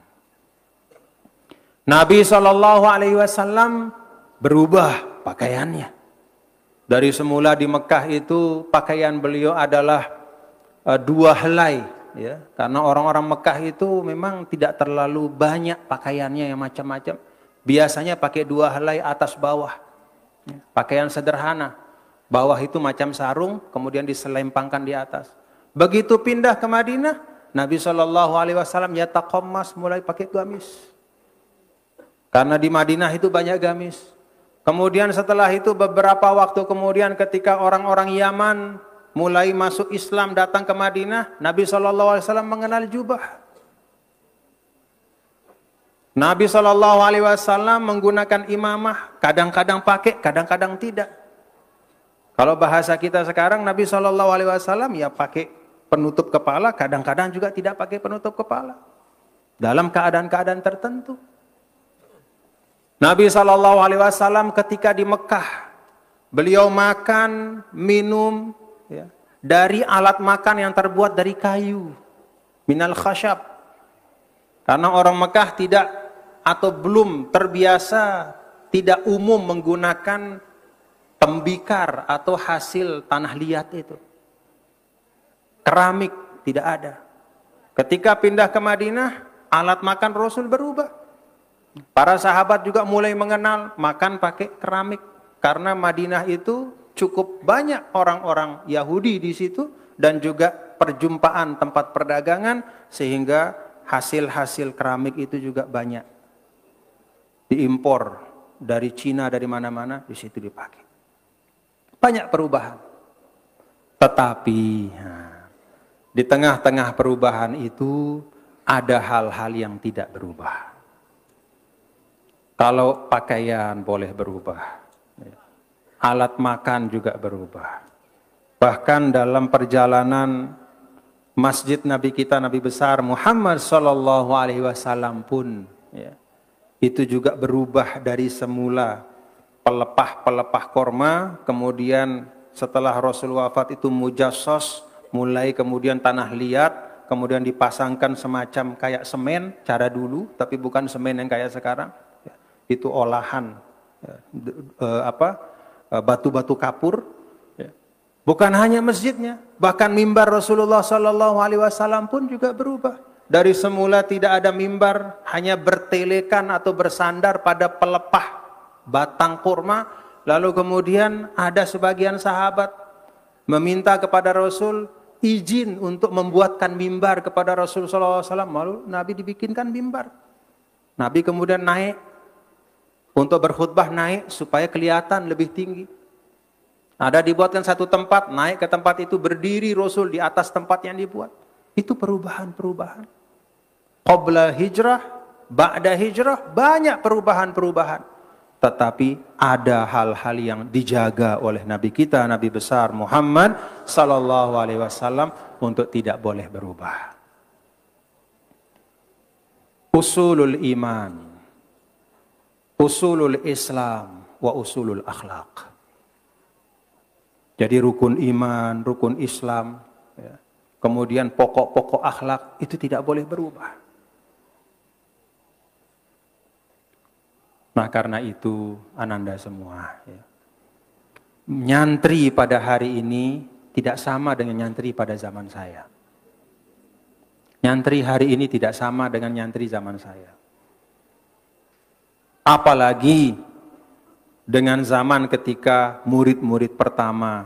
Nabi sallallahu alaihi wasallam berubah pakaiannya. Dari semula di Mekah itu pakaian beliau adalah 2 helai, ya. Karena orang-orang Mekah itu memang tidak terlalu banyak pakaiannya yang macam-macam. Biasanya pakai 2 helai atas bawah. Pakaian sederhana. Bawah itu macam sarung, kemudian diselempangkan di atas. Begitu pindah ke Madinah, Nabi SAW yataqammas, mulai pakai gamis. Karena di Madinah itu banyak gamis. Kemudian setelah itu beberapa waktu kemudian ketika orang-orang Yaman mulai masuk Islam datang ke Madinah, Nabi SAW mengenal jubah. Nabi SAW menggunakan imamah, kadang-kadang pakai, kadang-kadang tidak. Kalau bahasa kita sekarang, Nabi SAW ya pakai penutup kepala, kadang-kadang juga tidak pakai penutup kepala. Dalam keadaan-keadaan tertentu. Nabi SAW ketika di Mekah, beliau makan, minum, ya, dari alat makan yang terbuat dari kayu, minal khasyab. Karena orang Mekah tidak atau belum terbiasa, tidak umum menggunakan tembikar atau hasil tanah liat itu. Keramik tidak ada. Ketika pindah ke Madinah, alat makan Rasul berubah. Para sahabat juga mulai mengenal makan pakai keramik. Karena Madinah itu cukup banyak orang-orang Yahudi di situ dan juga perjumpaan tempat perdagangan, sehingga hasil-hasil keramik itu juga banyak diimpor dari Cina, dari mana-mana, di situ dipakai. Banyak perubahan. Tetapi di tengah-tengah perubahan itu ada hal-hal yang tidak berubah. Kalau pakaian boleh berubah, alat makan juga berubah. Bahkan dalam perjalanan masjid Nabi kita, Nabi besar Muhammad sallallahu alaihi wasallam pun, ya, itu juga berubah dari semula pelepah korma, kemudian setelah Rasul wafat itu mujassos, mulai kemudian tanah liat, kemudian dipasangkan semacam kayak semen cara dulu, tapi bukan semen yang kayak sekarang. Itu olahan batu-batu kapur. Bukan hanya masjidnya, bahkan mimbar Rasulullah sallallahu alaihi wasallam pun juga berubah. Dari semula tidak ada mimbar, hanya bertelekan atau bersandar pada pelepah batang kurma. Lalu kemudian ada sebagian sahabat meminta kepada Rasul izin untuk membuatkan mimbar kepada Rasul sallallahu alaihi wasallam. Lalu Nabi dibikinkan mimbar. Nabi kemudian naik untuk berkhutbah, naik supaya kelihatan lebih tinggi. Ada dibuatkan satu tempat, naik ke tempat itu, berdiri Rasul di atas tempat yang dibuat. Itu perubahan-perubahan. Qabla hijrah, ba'da hijrah, banyak perubahan-perubahan. Tetapi ada hal-hal yang dijaga oleh Nabi kita, Nabi besar Muhammad sallallahu alaihi wasallam untuk tidak boleh berubah. Usulul iman, usulul Islam, wa usulul akhlaq. Jadi rukun iman, rukun Islam, ya, kemudian pokok-pokok akhlak itu tidak boleh berubah. Nah karena itu ananda semua, ya, nyantri pada hari ini tidak sama dengan nyantri pada zaman saya. Nyantri hari ini tidak sama dengan nyantri zaman saya. Apalagi dengan zaman ketika murid-murid pertama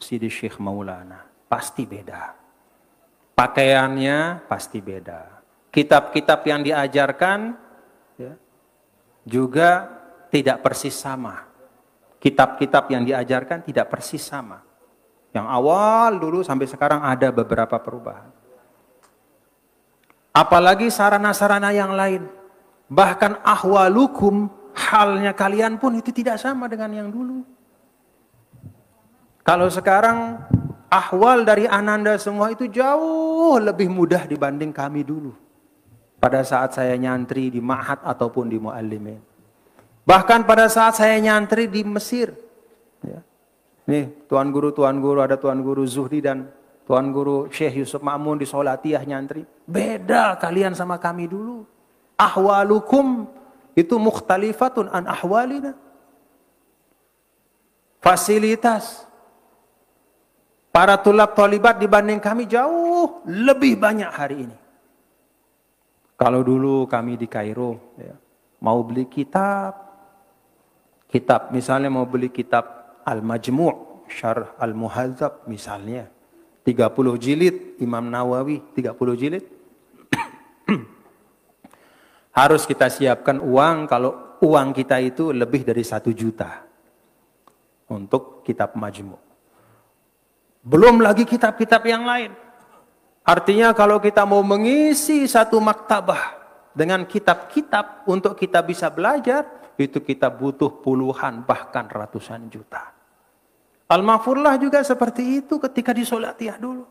Sidi Syekh Maulana. Pasti beda. Pakaiannya pasti beda. Kitab-kitab yang diajarkan ya, juga tidak persis sama. Kitab-kitab yang diajarkan tidak persis sama. Yang awal dulu sampai sekarang ada beberapa perubahan. Apalagi sarana-sarana yang lain. Bahkan ahwalukum, halnya kalian pun itu tidak sama dengan yang dulu. Kalau sekarang ahwal dari ananda semua itu jauh lebih mudah dibanding kami dulu. Pada saat saya nyantri di ma'had ataupun di mu'allimin. Bahkan pada saat saya nyantri di Mesir. Ya. Nih tuan guru ada tuan guru Zuhdi dan tuan guru Syekh Yusuf Ma'mun di Solatiyah nyantri. Beda kalian sama kami dulu. Ahwalukum itu mukhtalifatun an ahwalina. Fasilitas para tulab talibat dibanding kami jauh lebih banyak hari ini. Kalau dulu kami di Kairo, ya, mau beli kitab misalnya mau beli kitab Al-Majmu' Syarh Al-Muhadzab misalnya 30 jilid Imam Nawawi 30 jilid harus kita siapkan uang, kalau uang kita itu lebih dari 1 juta untuk kitab Majmu'. Belum lagi kitab-kitab yang lain. Artinya kalau kita mau mengisi satu maktabah dengan kitab-kitab untuk kita bisa belajar, itu kita butuh puluhan bahkan ratusan juta. Al-Mahfurlah juga seperti itu ketika di Solatiyah dulu.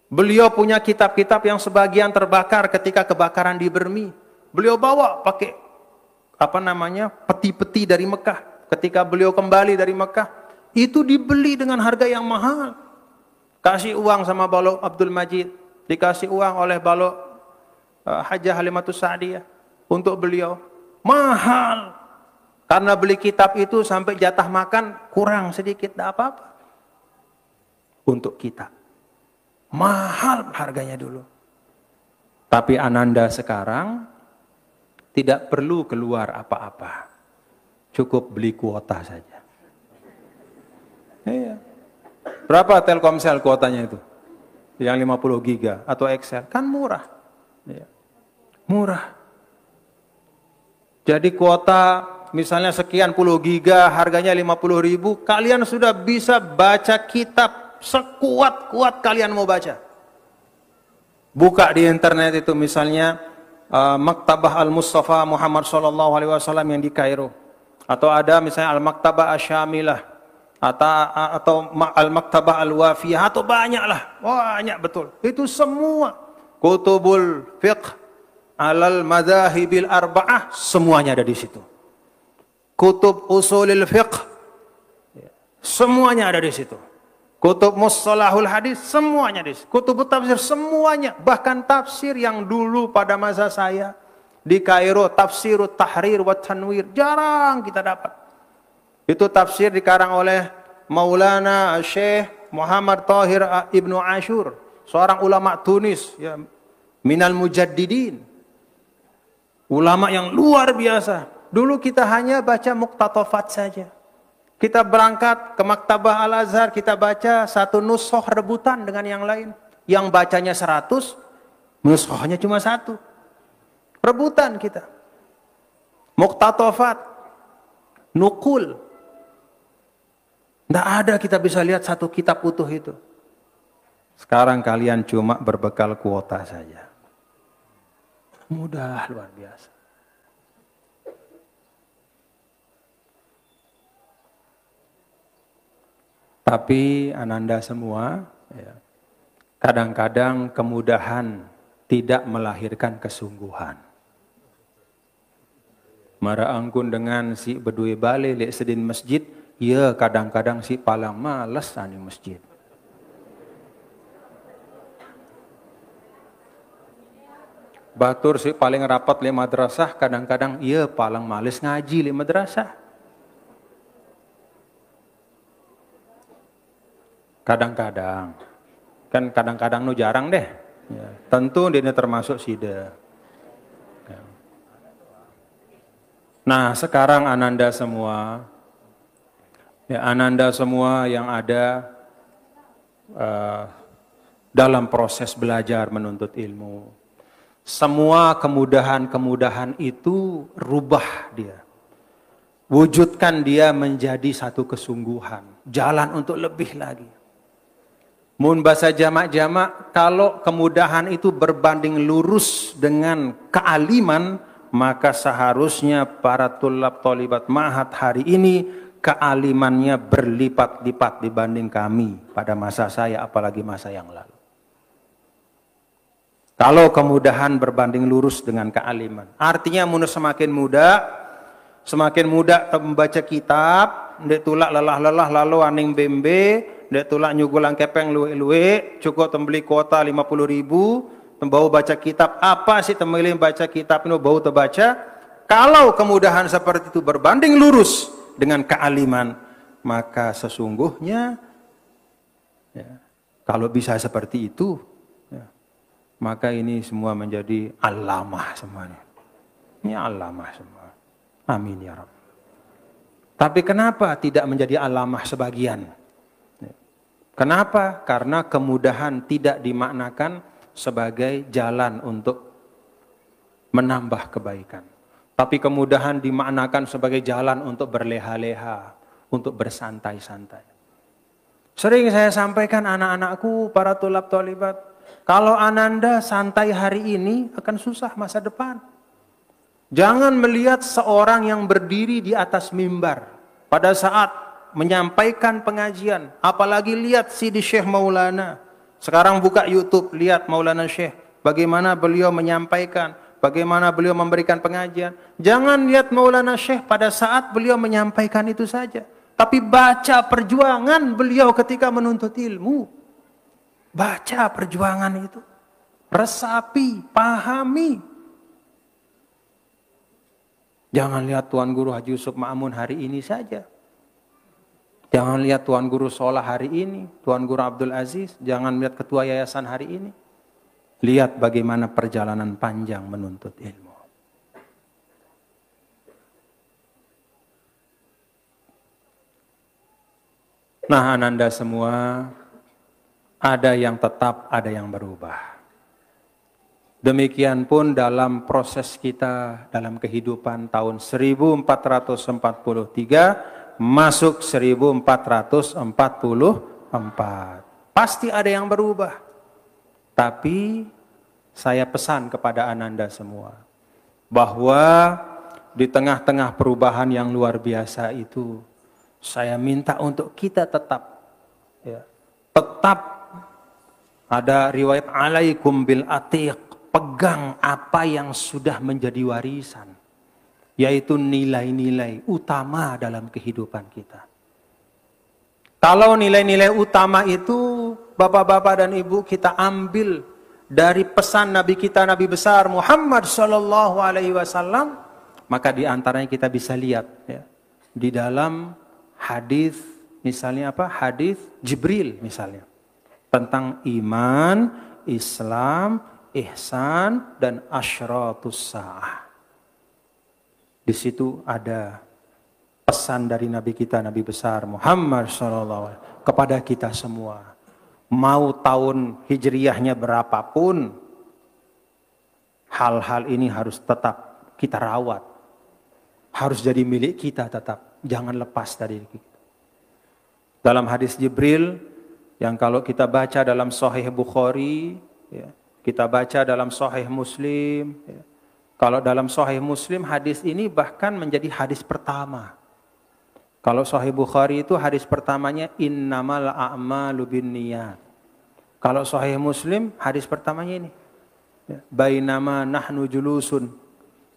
Beliau punya kitab-kitab yang sebagian terbakar ketika kebakaran di Burmi. Beliau bawa pakai peti-peti dari Mekah. Ketika beliau kembali dari Mekah, itu dibeli dengan harga yang mahal. Kasih uang sama Balok Abdul Majid, dikasih uang oleh Balok Hajjah Halimatus Sa'diyah untuk beliau. Mahal. Karena beli kitab itu sampai jatah makan kurang sedikit, tidak apa-apa. Untuk kita. Mahal harganya dulu. Tapi ananda sekarang tidak perlu keluar apa-apa. Cukup beli kuota saja. Iya. Berapa Telkomsel kuotanya itu? Yang 50 giga atau Excel. Kan murah. Iya. Murah. Jadi kuota misalnya sekian puluh giga, harganya 50.000, kalian sudah bisa baca kitab sekuat-kuat kalian mau baca. Buka di internet itu misalnya Maktabah Al-Mustafa Muhammad SAW yang di Kairo. Atau ada misalnya Al-Maktabah Asyamilah. Atau Al-Maktabah Al-Wafiyah. Atau banyaklah. Banyak betul. Itu semua. Kutubul Fiqh Alal Madhahibil Arba'ah. Semuanya ada di situ. Kutub Usulil Fiqh. Semuanya ada di situ. Kutub Mustalahul Hadis. Semuanya di situ. Kutub Tafsir. Semuanya. Bahkan tafsir yang dulu pada masa saya. Di Kairo. Tafsirut Tahrir wa Tanwir. Jarang kita dapat. Itu tafsir dikarang oleh Maulana Syekh Muhammad Tahir Ibnu Ashur. Seorang ulama Tunis. Ya, Minal Mujaddidin. Ulama yang luar biasa. Dulu kita hanya baca Muqtatafat saja. Kita berangkat ke Maktabah Al-Azhar, kita baca satu nuskhoh rebutan dengan yang lain. Yang bacanya 100, nuskhohnya cuma 1. Rebutan kita. Muqtatafat, nukul. Tidak ada kita bisa lihat satu kitab utuh itu. Sekarang kalian cuma berbekal kuota saja. Mudah luar biasa. Tapi ananda semua, ya, kadang-kadang kemudahan tidak melahirkan kesungguhan. Mara angkun dengan si bedui balik lek sedin masjid, ya kadang-kadang si palang malas ani masjid. Batur si paling rapat le madrasah, kadang-kadang iya paling males ngaji le madrasah. Kadang-kadang, kan kadang-kadang nu jarang deh. Ya, tentu ini termasuk sida. Ya. Nah, sekarang ananda semua, ya ananda semua yang ada dalam proses belajar menuntut ilmu, semua kemudahan-kemudahan itu rubah dia. Wujudkan dia menjadi satu kesungguhan, jalan untuk lebih lagi. Mun bahasa jamak-jamak, kalau kemudahan itu berbanding lurus dengan kealiman, maka seharusnya para tulab tolibat ma'had hari ini kealimannya berlipat-lipat dibanding kami pada masa saya, apalagi masa yang lalu. Kalau kemudahan berbanding lurus dengan kealiman, artinya mun semakin muda membaca kitab, ndek tulak lelah-lelah lalu aning bembe, ndek tulak nyugulang kepeng luwe-luwe, cukup tembeli kuota 50.000, bau baca kitab, apa sih tembeli baca kitab ini bau terbaca? Kalau kemudahan seperti itu berbanding lurus dengan kealiman, maka sesungguhnya ya, kalau bisa seperti itu, ya, maka ini semua menjadi alamah semuanya. Ini alamah semua. Amin ya Rabb. Tapi kenapa tidak menjadi alamah sebagian? Kenapa? Karena kemudahan tidak dimaknakan sebagai jalan untuk menambah kebaikan. Tapi kemudahan dimaknakan sebagai jalan untuk berleha-leha, untuk bersantai-santai. Sering saya sampaikan anak-anakku, para tulab tolibat, kalau ananda santai hari ini akan susah masa depan. Jangan melihat seorang yang berdiri di atas mimbar pada saat menyampaikan pengajian, apalagi lihat CD Syekh Maulana. Sekarang buka YouTube, lihat Maulana Syekh, bagaimana beliau menyampaikan, bagaimana beliau memberikan pengajian. Jangan lihat Maulana Syekh pada saat beliau menyampaikan itu saja, tapi baca perjuangan beliau ketika menuntut ilmu. Baca perjuangan itu, resapi, pahami. Jangan lihat Tuan Guru Haji Yusuf Ma'mun hari ini saja. Jangan lihat Tuan Guru Solah hari ini, Tuan Guru Abdul Aziz, jangan lihat Ketua Yayasan hari ini. Lihat bagaimana perjalanan panjang menuntut ilmu. Nah, ananda semua, ada yang tetap, ada yang berubah. Demikian pun dalam proses kita dalam kehidupan tahun 1443 masuk 1444. Pasti ada yang berubah. Tapi saya pesan kepada ananda semua bahwa di tengah-tengah perubahan yang luar biasa itu, saya minta untuk kita tetap ada riwayat alaikum bil atiq, pegang apa yang sudah menjadi warisan, yaitu nilai-nilai utama dalam kehidupan kita. Kalau nilai-nilai utama itu bapak-bapak dan ibu kita ambil dari pesan Nabi kita, Nabi besar Muhammad Sallallahu Alaihi Wasallam, maka di antaranya kita bisa lihat ya, di dalam hadis, misalnya apa? Hadis Jibril misalnya tentang iman, Islam, ihsan dan asyratus sa'ah. Di situ ada pesan dari Nabi kita, Nabi besar Muhammad SAW kepada kita semua. Mau tahun hijriyahnya berapapun, hal-hal ini harus tetap kita rawat. Harus jadi milik kita tetap. Jangan lepas dari kita. Dalam hadis Jibril, yang kalau kita baca dalam Sahih Bukhari, ya, kita baca dalam Sahih Muslim. Ya. Kalau dalam Sahih Muslim, hadis ini bahkan menjadi hadis pertama. Kalau Sahih Bukhari itu hadis pertamanya innamal a'malu binniyat. Kalau Sahih Muslim hadis pertamanya ini. Ya. Bainama nahnu julusun.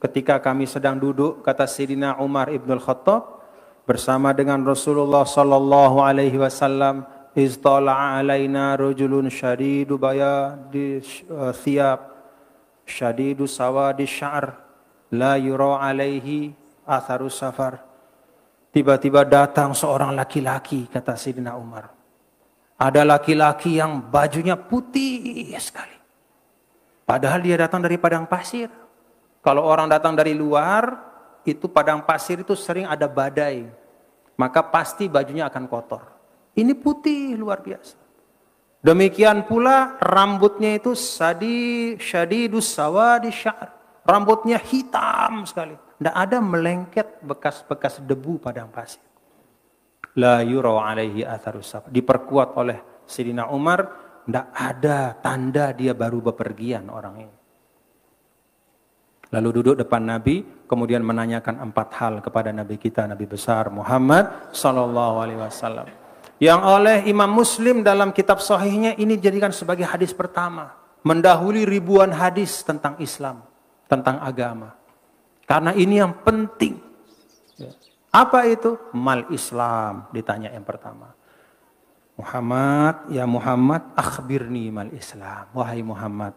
Ketika kami sedang duduk, kata Sayyidina Umar ibn al-Khattab bersama dengan Rasulullah sallallahu alaihi wasallam, iztala'a alaina rajulun syadidu bayadi thiyab syadidu sawadi sya'r la yura alaihi atharus safar. Tiba-tiba datang seorang laki-laki, kata Sayyidina Umar. Ada laki-laki yang bajunya putih sekali. Padahal dia datang dari padang pasir. Kalau orang datang dari luar, itu padang pasir itu sering ada badai. Maka pasti bajunya akan kotor. Ini putih luar biasa. Demikian pula rambutnya itu syadidus sawadi sya'r. Rambutnya hitam sekali. Tidak ada melengket bekas-bekas debu padang pasir. La yura alaihi atharus safar. Diperkuat oleh Sayyidina Umar, tidak ada tanda dia baru bepergian orang ini. Lalu duduk depan Nabi, kemudian menanyakan 4 hal kepada Nabi kita, Nabi besar Muhammad sallallahu alaihi wasallam. Yang oleh Imam Muslim dalam kitab sahihnya ini dijadikan sebagai hadis pertama, mendahului ribuan hadis tentang Islam, tentang agama. Karena ini yang penting. Apa itu? Mal Islam, ditanya yang pertama. Muhammad, ya Muhammad, akhbirni mal Islam. Wahai Muhammad,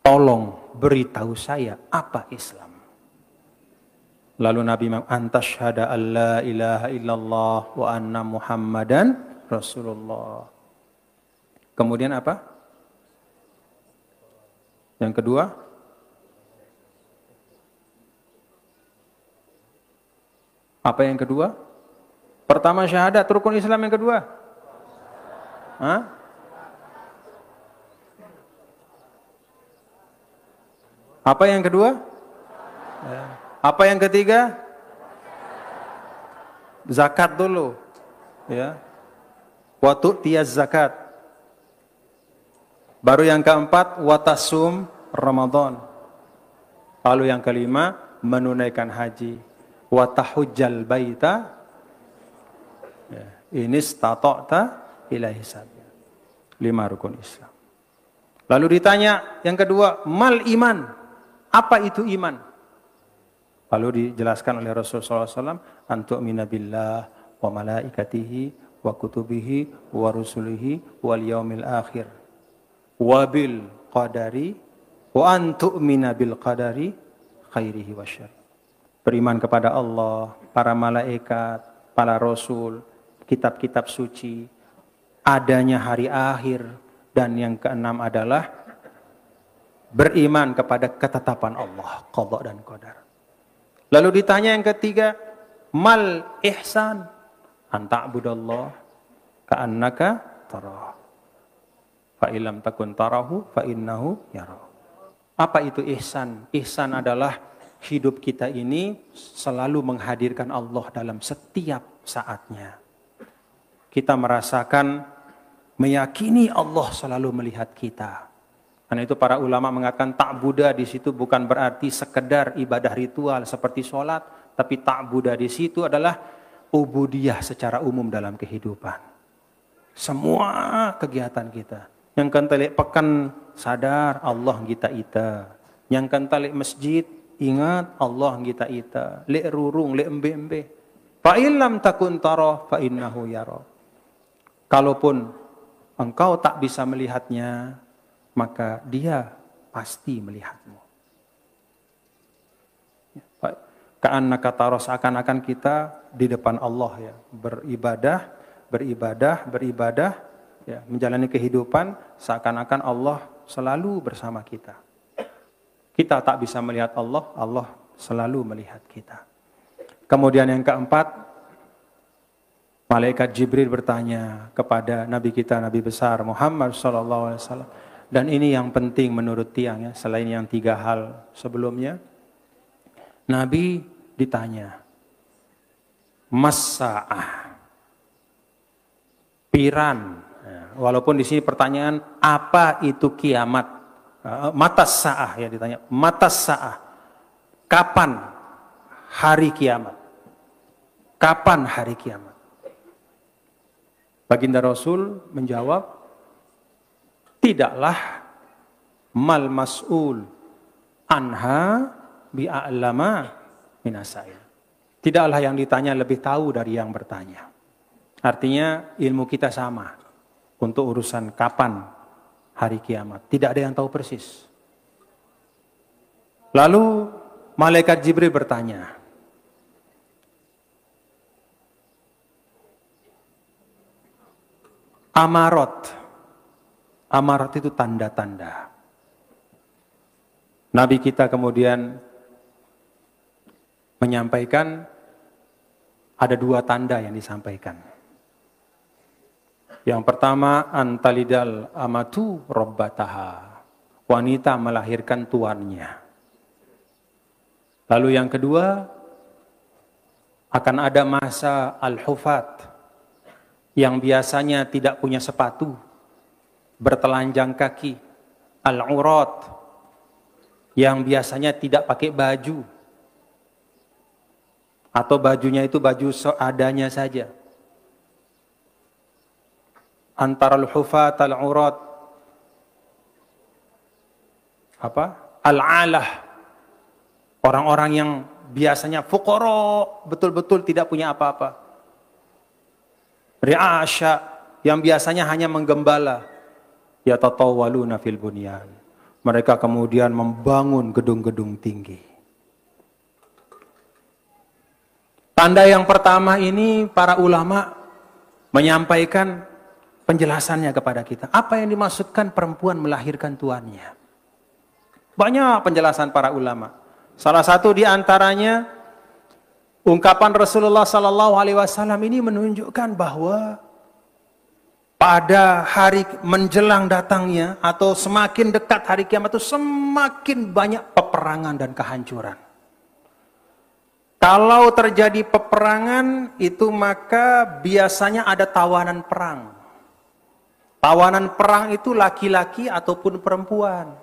tolong beritahu saya apa Islam. Lalu Nabi antashhada alla ilaha illallah wa anna Muhammadan Rasulullah. Kemudian apa? Yang kedua? Apa yang kedua? Pertama syahadat, rukun Islam yang kedua. Hah? Apa yang kedua? Apa yang ketiga? Zakat dulu. Ya. Wa tu'tiyaz zakat. Baru yang keempat, watasum Ramadan. Lalu yang kelima, menunaikan haji. Wa tahujjal baita. Ya. Ini stata'ta ilahi sabila. 5 rukun Islam. Lalu ditanya yang kedua, mal iman. Apa itu iman? Lalu dijelaskan oleh Rasulullah SAW, antu'mina billah wa malaikatihi wa kutubihi wa rusulihi wal yaumil akhir wa bil qadari wa antu'mina bil qadari khairihi wa syarri. Beriman kepada Allah, para malaikat, para rasul, kitab-kitab suci, adanya hari akhir, dan yang keenam adalah beriman kepada ketetapan Allah, qada dan qadar. Lalu ditanya yang ketiga, mal ihsan, anta'budallah ka'annaka tarah. Fa illam takun tarahu fa innahu yara. Apa itu ihsan? Ihsan adalah hidup kita ini selalu menghadirkan Allah dalam setiap saatnya. Kita merasakan, meyakini Allah selalu melihat kita. Karena itu para ulama mengatakan ta'budah di situ bukan berarti sekedar ibadah ritual seperti sholat, tapi ta'budah di situ adalah ubudiyah secara umum dalam kehidupan. Semua kegiatan kita. Yang kentalik pekan sadar Allah kita ita. Yang kentalik masjid ingat Allah kita ita. Lek rurung, lek embe-embe. Fa illam takun tara fa innahu yara. Kalaupun engkau tak bisa melihatnya, maka dia pasti melihatmu. Ka'annaka tara, seakan-akan kita di depan Allah ya, beribadah ya, menjalani kehidupan seakan-akan Allah selalu bersama kita. Kita tak bisa melihat Allah, Allah selalu melihat kita. Kemudian yang keempat, malaikat Jibril bertanya kepada Nabi kita, Nabi besar Muhammad sallallahu alaihi wasallam. Dan ini yang penting menurut tiang ya, selain yang 3 hal sebelumnya. Nabi ditanya, Mas-sa'ah, piran. Walaupun di sini pertanyaan, apa itu kiamat? Matas sa'ah ya ditanya, matas sa'ah. Kapan hari kiamat? Kapan hari kiamat? Baginda Rasul menjawab, tidaklah mal mas'ul anha bi'a'lama minasail. Tidaklah yang ditanya lebih tahu dari yang bertanya. Artinya ilmu kita sama untuk urusan kapan hari kiamat. Tidak ada yang tahu persis. Lalu malaikat Jibril bertanya, Amarat itu tanda-tanda. Nabi kita kemudian menyampaikan ada 2 tanda yang disampaikan. Yang pertama, antalidal amatu rabbataha. Wanita melahirkan tuannya. Lalu yang kedua, akan ada masa al-hufat yang biasanya tidak punya sepatu, bertelanjang kaki, al-urat yang biasanya tidak pakai baju atau bajunya itu baju seadanya saja. Antara al-hufat al-urat al-alah, orang-orang yang biasanya fuqara, betul-betul tidak punya apa-apa. Ri'asya, yang biasanya hanya menggembala. Yatatawwaluna fil bunyan. Mereka kemudian membangun gedung-gedung tinggi. Tanda yang pertama ini para ulama menyampaikan penjelasannya kepada kita. Apa yang dimaksudkan perempuan melahirkan tuannya? Banyak penjelasan para ulama. Salah satu di antaranya ungkapan Rasulullah SAW ini menunjukkan bahwa pada hari menjelang datangnya atau semakin dekat hari kiamat itu semakin banyak peperangan dan kehancuran. Kalau terjadi peperangan itu maka biasanya ada tawanan perang. Tawanan perang itu laki-laki ataupun perempuan.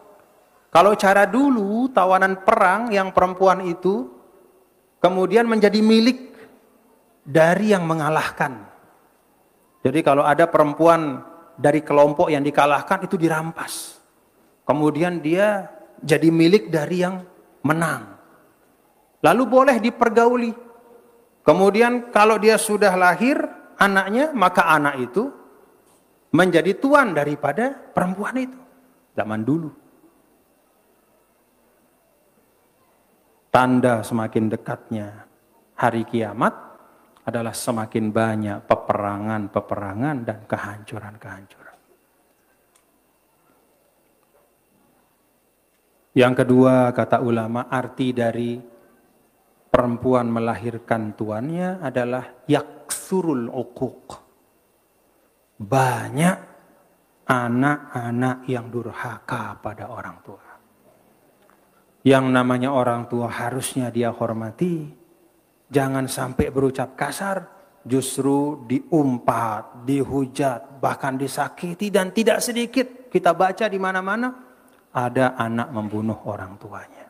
Kalau cara dulu tawanan perang yang perempuan itu kemudian menjadi milik dari yang mengalahkan. Jadi kalau ada perempuan dari kelompok yang dikalahkan itu dirampas. Kemudian dia jadi milik dari yang menang. Lalu boleh dipergauli. Kemudian kalau dia sudah lahir anaknya, maka anak itu menjadi tuan daripada perempuan itu. Zaman dulu. Tanda semakin dekatnya hari kiamat adalah semakin banyak peperangan-peperangan dan kehancuran-kehancuran. Yang kedua, kata ulama, arti dari perempuan melahirkan tuannya adalah yaksurul uquq. Banyak anak-anak yang durhaka pada orang tua. Yang namanya orang tua harusnya dia hormati. Jangan sampai berucap kasar, justru diumpat, dihujat, bahkan disakiti, dan tidak sedikit kita baca di mana-mana ada anak membunuh orang tuanya.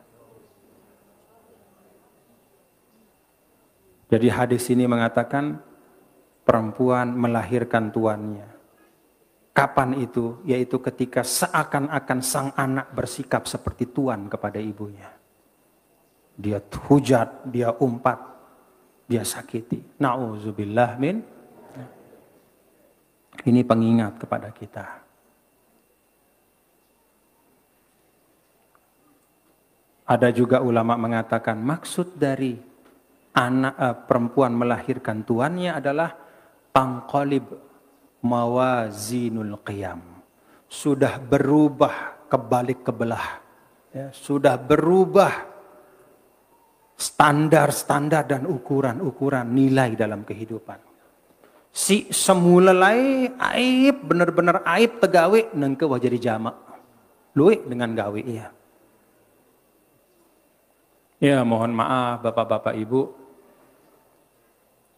Jadi hadis ini mengatakan perempuan melahirkan tuannya. Kapan itu? Yaitu ketika seakan-akan sang anak bersikap seperti tuan kepada ibunya. Dia hujat, dia umpat, dia sakiti. Na'udzubillah min. Ini pengingat kepada kita. Ada juga ulama mengatakan maksud dari anak perempuan melahirkan tuannya adalah tangqalib mawazinul qiyam. Sudah berubah kebalik kebelah. Ya, sudah berubah standar-standar dan ukuran-ukuran nilai dalam kehidupan. Si semula lai aib, benar-benar aib tegawe nengke wajah di jamak. Luwe dengan gawe ya. Ya mohon maaf bapak-bapak ibu.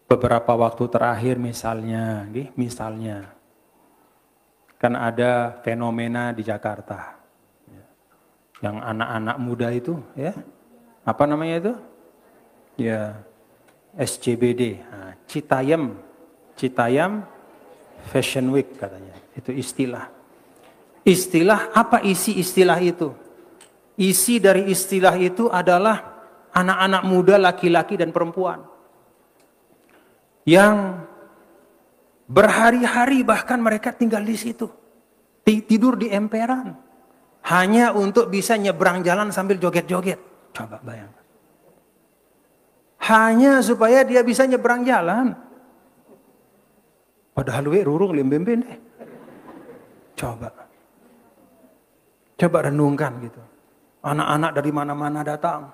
Beberapa waktu terakhir misalnya kan ada fenomena di Jakarta. Yang anak-anak muda itu ya. Apa namanya itu? Ya, SCBD, nah, Citayam Fashion Week katanya. Itu istilah. Istilah apa isi istilah itu? Isi dari istilah itu adalah anak-anak muda laki-laki dan perempuan yang berhari-hari bahkan mereka tinggal di situ. Tidur di emperan. Hanya untuk bisa nyebrang jalan sambil joget-joget. Coba bayangkan. Hanya supaya dia bisa nyebrang jalan. Padahal we rurung limbemben deh. Coba renungkan gitu. Anak-anak dari mana-mana datang.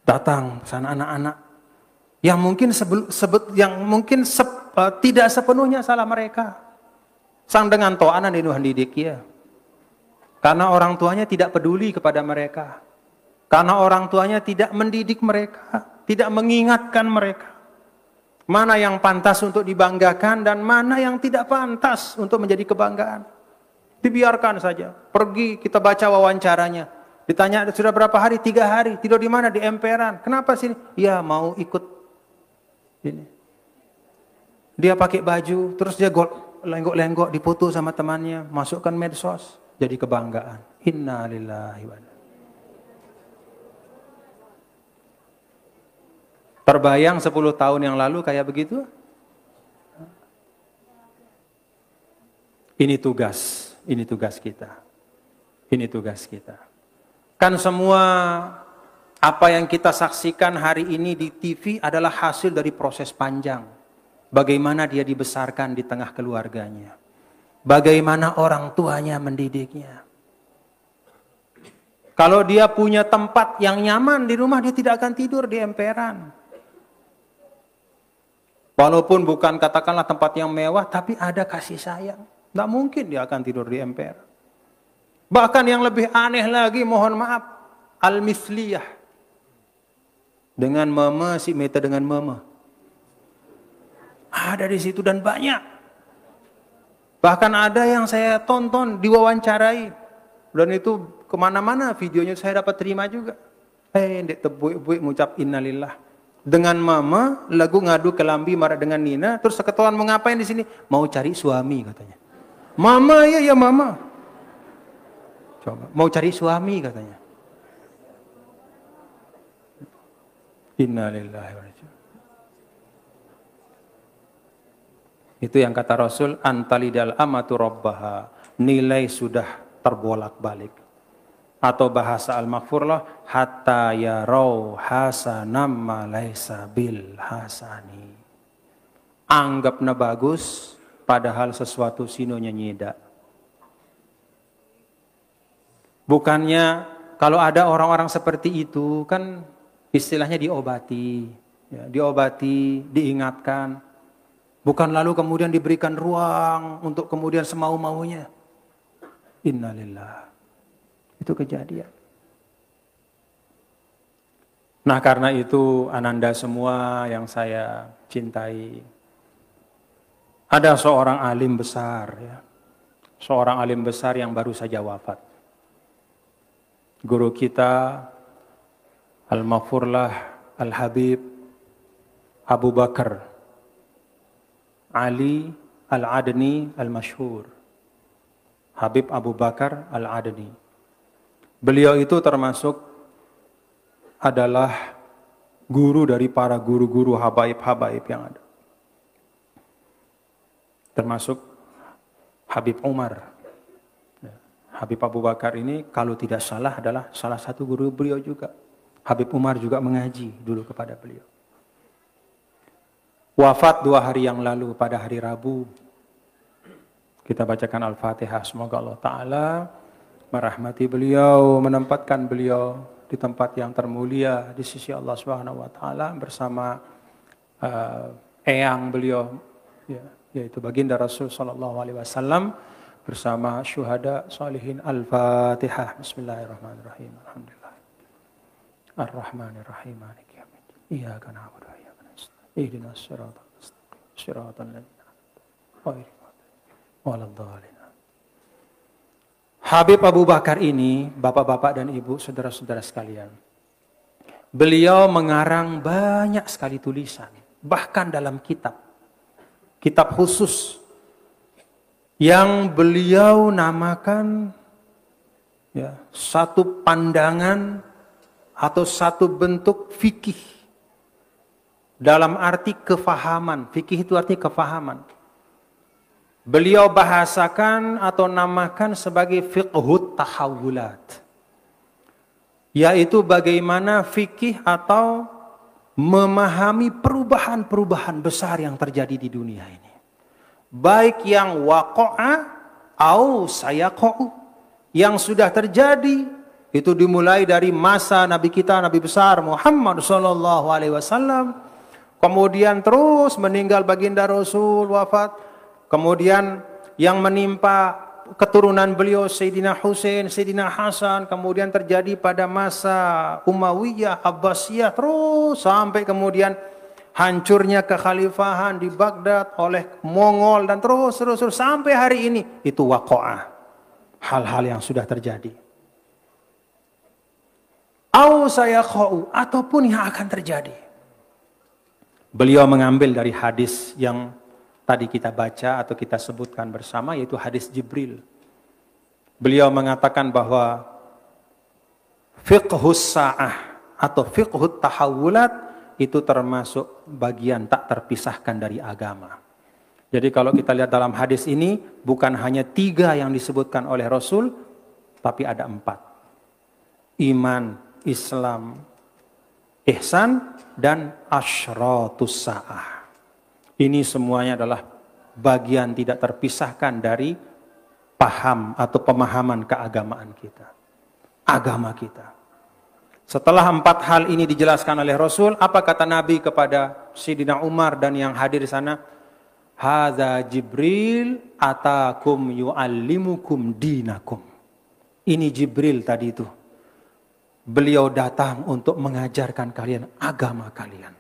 Datang sana anak-anak yang mungkin tidak sepenuhnya salah mereka. Sang dengan to'anan di didik ya. Karena orang tuanya tidak peduli kepada mereka. Karena orang tuanya tidak mendidik mereka, tidak mengingatkan mereka. Mana yang pantas untuk dibanggakan dan mana yang tidak pantas untuk menjadi kebanggaan. Dibiarkan saja. Pergi kita baca wawancaranya. Ditanya sudah berapa hari? 3 hari. Tidur di mana? Di emperan. Kenapa sini? Ya mau ikut ini. Dia pakai baju, terus dia lenggok-lenggok, dipoto sama temannya, masukkan medsos, jadi kebanggaan. Inna lillahi wa inna. Terbayang 10 tahun yang lalu kayak begitu? Ini tugas kita. Ini tugas kita. Kan semua apa yang kita saksikan hari ini di TV adalah hasil dari proses panjang. Bagaimana dia dibesarkan di tengah keluarganya. Bagaimana orang tuanya mendidiknya. Kalau dia punya tempat yang nyaman di rumah, dia tidak akan tidur di emperan. Walaupun bukan katakanlah tempat yang mewah, tapi ada kasih sayang. Tidak mungkin dia akan tidur di emperan. Bahkan yang lebih aneh lagi, mohon maaf, al-misliyah. Dengan mama, si Meta dengan mama. Ada di situ dan banyak. Bahkan ada yang saya tonton, diwawancarai. Dan itu kemana-mana videonya saya dapat terima juga. Ndek tebuik-buik mengucap innalillah. Dengan mama, lagu ngadu ke lambi marah dengan Nina. Terus seketahuan mau ngapain di sini? Mau cari suami katanya. Mama, ya mama. Coba, mau cari suami katanya. Innalillahi wa inna. Itu yang kata Rasul, antalidal amatu rabbaha. Nilai sudah terbolak-balik. Atau bahasa al-maghfurlah, hatta yarau hasanam ma laisa bil hasani. Anggapnya bagus, padahal sesuatu sinonya nyida. Bukannya kalau ada orang-orang seperti itu kan istilahnya diobati, ya, diobati, diingatkan. Bukan lalu kemudian diberikan ruang untuk kemudian semau-maunya. Innalillah. Itu kejadian. Nah karena itu ananda semua yang saya cintai. Ada seorang alim besar, ya. Seorang alim besar yang baru saja wafat. Guru kita Al-Maghfurlah Al-Habib Abu Bakar Ali Al-Adni Al-Masyhur. Habib Abu Bakar Al-Adni. Beliau itu termasuk adalah guru dari para guru-guru habaib-habaib yang ada. Termasuk Habib Umar. Habib Abu Bakar ini kalau tidak salah adalah salah satu guru beliau juga. Habib Umar juga mengaji dulu kepada beliau. Wafat 2 hari yang lalu pada hari Rabu. Kita bacakan Al-Fatihah. Semoga Allah Ta'ala merahmati beliau, menempatkan beliau di tempat yang termulia di sisi Allah Subhanahu Wa Ta'ala bersama eyang beliau, yaitu baginda Rasul Sallallahu Alaihi Wasallam. Bersama syuhada salihin. Al-Fatihah. Bismillahirrahmanirrahim. Alhamdulillah. Ar-Rahmanirrahim. Maliki yaumiddin. Iyyaka na'budu wa iyyaka nasta'in. Ihdinas siratal mustaqim. Siratal ladzina an'amta 'alaihim ghairil maghdubi 'alaihim. Habib Abu Bakar ini, bapak-bapak dan ibu, saudara-saudara sekalian. Beliau mengarang banyak sekali tulisan, bahkan dalam kitab khusus yang beliau namakan ya, satu pandangan atau satu bentuk fikih dalam arti kefahaman. Fikih itu artinya kefahaman. Beliau bahasakan atau namakan sebagai fiqhut tahawulat, yaitu bagaimana fikih atau memahami perubahan-perubahan besar yang terjadi di dunia ini. Baik yang waqa'a au sayaqa'u, yang sudah terjadi itu dimulai dari masa Nabi kita, Nabi besar Muhammad sallallahu alaihi wasallam, kemudian terus meninggal baginda Rasul wafat, kemudian yang menimpa keturunan beliau Sayyidina Husain, Sayyidina Hasan, kemudian terjadi pada masa Umayyah, Abbasiyah, terus sampai kemudian hancurnya kekhalifahan di Baghdad oleh Mongol dan terus sampai hari ini. Itu waqa'ah, hal-hal yang sudah terjadi. Au sayakha'u, ataupun yang akan terjadi. Beliau mengambil dari hadis yang tadi kita baca atau kita sebutkan bersama, yaitu hadis Jibril. Beliau mengatakan bahwa fiqhus sa'ah atau fiqhut tahawulat itu termasuk bagian tak terpisahkan dari agama. Jadi kalau kita lihat dalam hadis ini, bukan hanya 3 yang disebutkan oleh Rasul, tapi ada 4. Iman, Islam, ihsan, dan asyratus sa'ah. Ini semuanya adalah bagian tidak terpisahkan dari paham atau pemahaman keagamaan kita. Agama kita. Setelah 4 hal ini dijelaskan oleh Rasul, apa kata Nabi kepada Sayyidina Umar dan yang hadir di sana? Hadza Jibril atakum yu'allimukum dinakum. Ini Jibril tadi itu. Beliau datang untuk mengajarkan kalian agama kalian.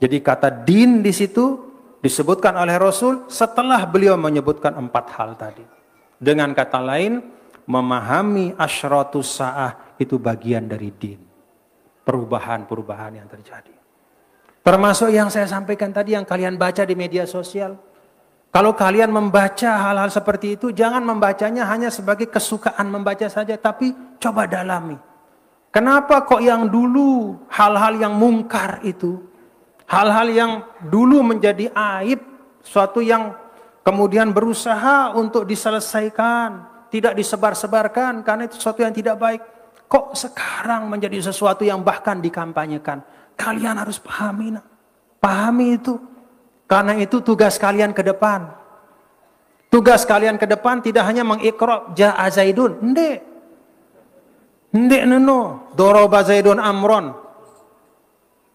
Jadi kata din di situ disebutkan oleh Rasul setelah beliau menyebutkan 4 hal tadi. Dengan kata lain, memahami asyratus sa'ah itu bagian dari din. Perubahan-perubahan yang terjadi. Termasuk yang saya sampaikan tadi yang kalian baca di media sosial. Kalau kalian membaca hal-hal seperti itu, jangan membacanya hanya sebagai kesukaan membaca saja, tapi coba dalami. Kenapa kok yang dulu hal-hal yang mungkar itu, hal-hal yang dulu menjadi aib, suatu yang kemudian berusaha untuk diselesaikan, tidak disebar-sebarkan karena itu sesuatu yang tidak baik. Kok sekarang menjadi sesuatu yang bahkan dikampanyekan? Kalian harus pahami, pahami itu. Karena itu tugas kalian ke depan. Tugas kalian ke depan tidak hanya mengiqra ja'a Zaidun, ndek neno, doroba Zaidun Amron.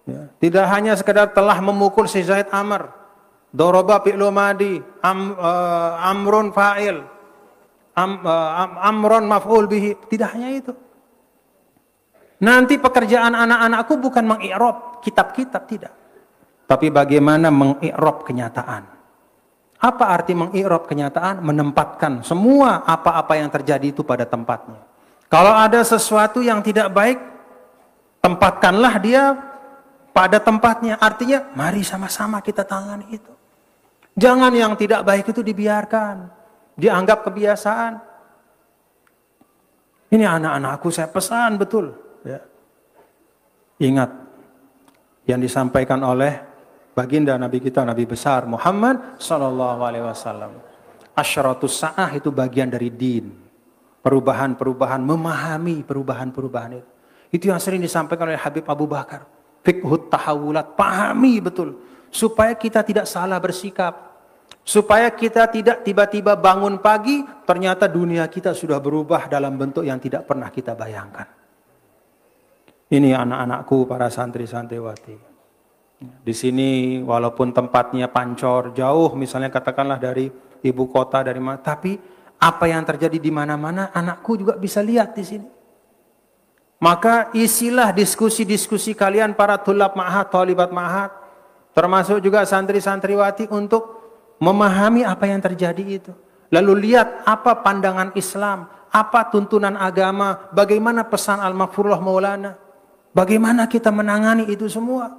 Ya, tidak hanya sekedar telah memukul si Zaid Amr, doroba fi'lu madi, Amrun fa'il, Amron maf'ul bihi. Tidak hanya itu. Nanti pekerjaan anak-anakku bukan mengi'rab kitab-kitab, tidak. Tapi bagaimana mengi'rab kenyataan. Apa arti mengi'rab kenyataan? Menempatkan semua apa-apa yang terjadi itu pada tempatnya. Kalau ada sesuatu yang tidak baik, tempatkanlah dia pada tempatnya. Artinya, mari sama-sama kita tangani itu. Jangan yang tidak baik itu dibiarkan. Dianggap kebiasaan. Ini anak-anakku saya pesan betul. Ya. Ingat yang disampaikan oleh baginda Nabi kita, Nabi besar Muhammad sallallahu alaihi wasallam. Asyratus sa'ah itu bagian dari din. Perubahan-perubahan, memahami perubahan-perubahan itu. Itu yang sering disampaikan oleh Habib Abu Bakar. Fiqhut tahawulat, pahami betul supaya kita tidak salah bersikap. Supaya kita tidak tiba-tiba bangun pagi ternyata dunia kita sudah berubah dalam bentuk yang tidak pernah kita bayangkan. Ini anak-anakku, para santri-santriwati. Di sini walaupun tempatnya pancor, jauh misalnya katakanlah dari ibu kota, dari mana, tapi apa yang terjadi di mana-mana anakku juga bisa lihat di sini. Maka isilah diskusi-diskusi kalian para tulab ma'had, talibat ma'had, termasuk juga santri-santriwati untuk memahami apa yang terjadi itu. Lalu lihat apa pandangan Islam, apa tuntunan agama, bagaimana pesan Al-Maghfurullah Maulana. Bagaimana kita menangani itu semua?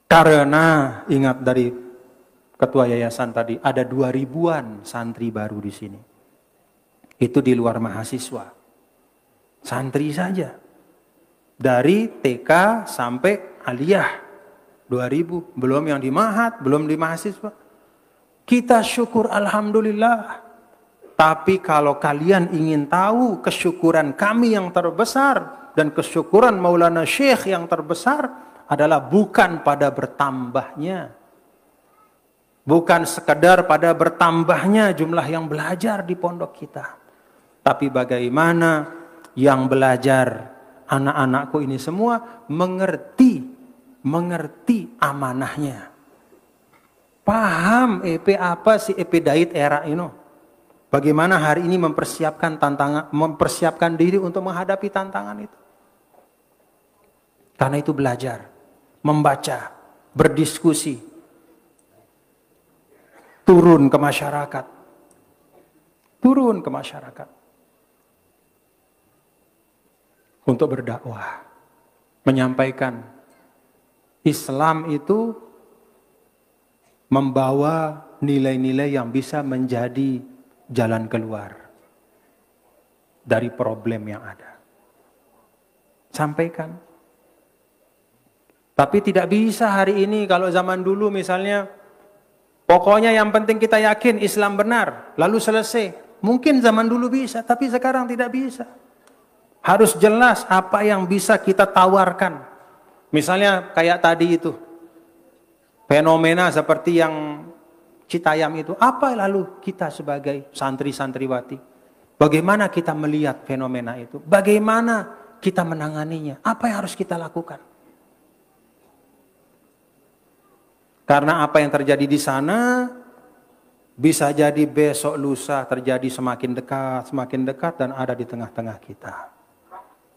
Karena ingat dari ketua yayasan tadi, ada 2000-an santri baru di sini. Itu di luar mahasiswa. Santri saja. Dari TK sampai aliyah. 2000. Belum yang di ma'had, belum di mahasiswa. Kita syukur alhamdulillah. Tapi kalau kalian ingin tahu kesyukuran kami yang terbesar dan kesyukuran Maulana Syekh yang terbesar adalah bukan pada bertambahnya Bukan sekedar pada bertambahnya jumlah yang belajar di pondok kita. Tapi bagaimana yang belajar, anak-anakku ini semua mengerti amanahnya. Paham EP apa sih EP Dait era ini? Bagaimana hari ini mempersiapkan diri untuk menghadapi tantangan itu. Karena itu belajar, membaca, berdiskusi, turun ke masyarakat. Untuk berdakwah, menyampaikan Islam itu membawa nilai-nilai yang bisa menjadi jalan keluar dari problem yang ada. Sampaikan. Tapi tidak bisa hari ini kalau zaman dulu misalnya, pokoknya yang penting kita yakin Islam benar, lalu selesai. Mungkin zaman dulu bisa, tapi sekarang tidak bisa. Harus jelas apa yang bisa kita tawarkan. Misalnya kayak tadi itu, fenomena seperti yang Citayam itu, apa lalu kita sebagai santri-santriwati, bagaimana kita melihat fenomena itu, bagaimana kita menanganinya, apa yang harus kita lakukan? Karena apa yang terjadi di sana bisa jadi besok lusa terjadi semakin dekat dan ada di tengah-tengah kita.